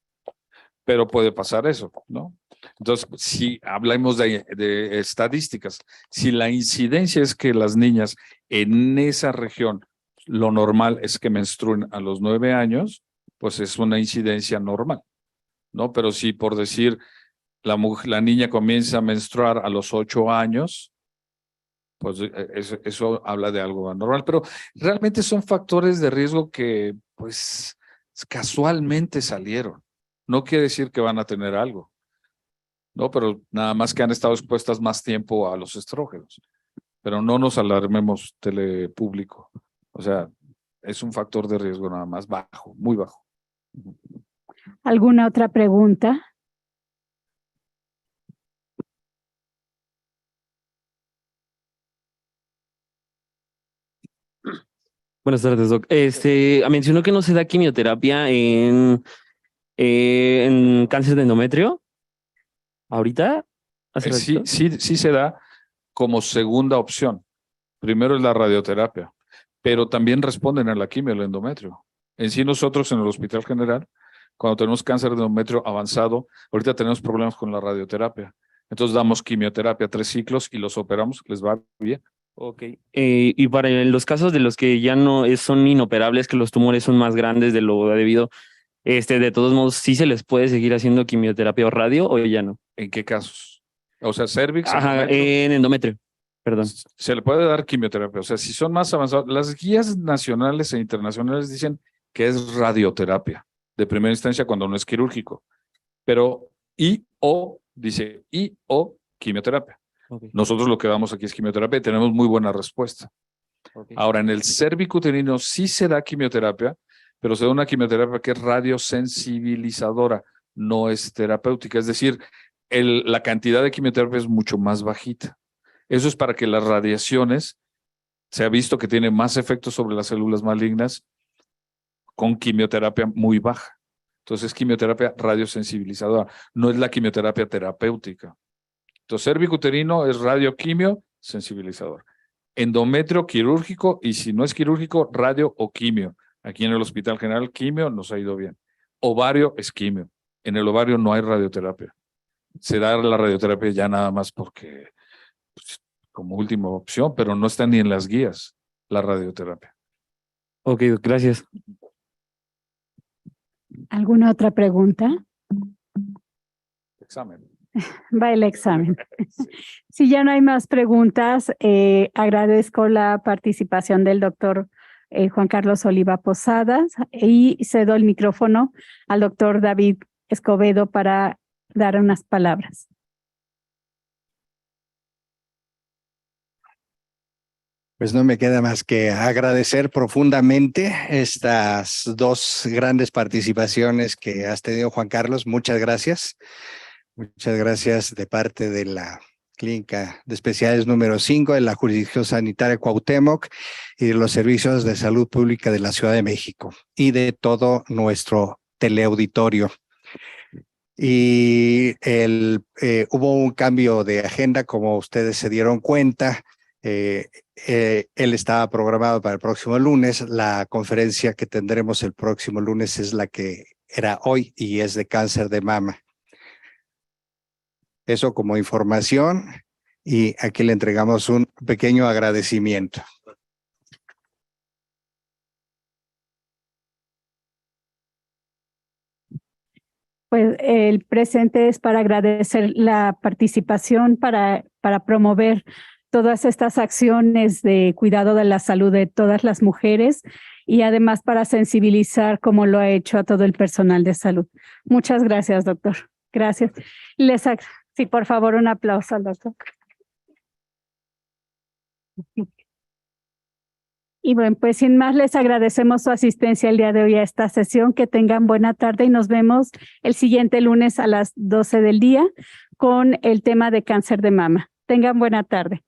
Pero puede pasar eso, ¿no? Entonces, si hablamos de estadísticas, si la incidencia es que las niñas en esa región, lo normal es que menstruen a los 9 años, pues es una incidencia normal, ¿no? Pero si por decir la niña comienza a menstruar a los 8 años, pues eso habla de algo anormal, pero realmente son factores de riesgo que pues casualmente salieron. No quiere decir que van a tener algo, ¿no? Pero nada más que han estado expuestas más tiempo a los estrógenos. Pero no nos alarmemos, telepúblico. O sea, es un factor de riesgo nada más bajo, muy bajo. ¿Alguna otra pregunta? Buenas tardes, Doc. Mencionó que no se da quimioterapia en cáncer de endometrio. ¿Ahorita? ¿Hace ratito? Sí se da como segunda opción. Primero es la radioterapia, pero también responden a la quimio, el endometrio. En sí nosotros en el Hospital General, cuando tenemos cáncer de endometrio avanzado, ahorita tenemos problemas con la radioterapia. Entonces damos quimioterapia 3 ciclos y los operamos, les va bien. Ok. Y para los casos de los que ya no son inoperables, que los tumores son más grandes de lo debido, de todos modos, ¿sí se les puede seguir haciendo quimioterapia o radio o ya no? ¿En qué casos? O sea, cervix, Ajá, en endometrio. Perdón. Se le puede dar quimioterapia. O sea, si son más avanzados, las guías nacionales e internacionales dicen que es radioterapia de primera instancia cuando no es quirúrgico. Pero dice quimioterapia. Okay. Nosotros lo que damos aquí es quimioterapia y tenemos muy buena respuesta. Okay. Ahora, en el cervicuterino sí se da quimioterapia, pero se da una quimioterapia que es radiosensibilizadora, no es terapéutica. Es decir, la cantidad de quimioterapia es mucho más bajita. Eso es para que las radiaciones, se ha visto que tienen más efectos sobre las células malignas con quimioterapia muy baja. Entonces, quimioterapia radiosensibilizadora, no es la quimioterapia terapéutica. Entonces, cervicuterino es radioquimio sensibilizador. Endometrio quirúrgico, y si no es quirúrgico, radio o quimio. Aquí en el Hospital General, quimio nos ha ido bien. Ovario es quimio. En el ovario no hay radioterapia. Se da la radioterapia ya nada más porque, pues, como última opción, pero no está ni en las guías la radioterapia. Ok, gracias. ¿Alguna otra pregunta? Examen. Va el examen. Si ya no hay más preguntas, agradezco la participación del doctor Juan Carlos Oliva Posadas y cedo el micrófono al doctor David Escobedo para dar unas palabras. Pues no me queda más que agradecer profundamente estas dos grandes participaciones que has tenido, Juan Carlos. Muchas gracias. Muchas gracias de parte de la Clínica de Especialidades número 5 de la Jurisdicción Sanitaria Cuauhtémoc y de los Servicios de Salud Pública de la Ciudad de México y de todo nuestro teleauditorio. Y hubo un cambio de agenda, como ustedes se dieron cuenta. Él estaba programado para el próximo lunes. La conferencia que tendremos el próximo lunes es la que era hoy y es de cáncer de mama. Eso como información, y aquí le entregamos un pequeño agradecimiento. Pues el presente es para agradecer la participación, para promover todas estas acciones de cuidado de la salud de todas las mujeres y además para sensibilizar como lo ha hecho a todo el personal de salud. Muchas gracias, doctor. Gracias. Sí, por favor, un aplauso al doctor. Y bueno, pues sin más les agradecemos su asistencia el día de hoy a esta sesión. Que tengan buena tarde y nos vemos el siguiente lunes a las 12 del día con el tema de cáncer de mama. Tengan buena tarde.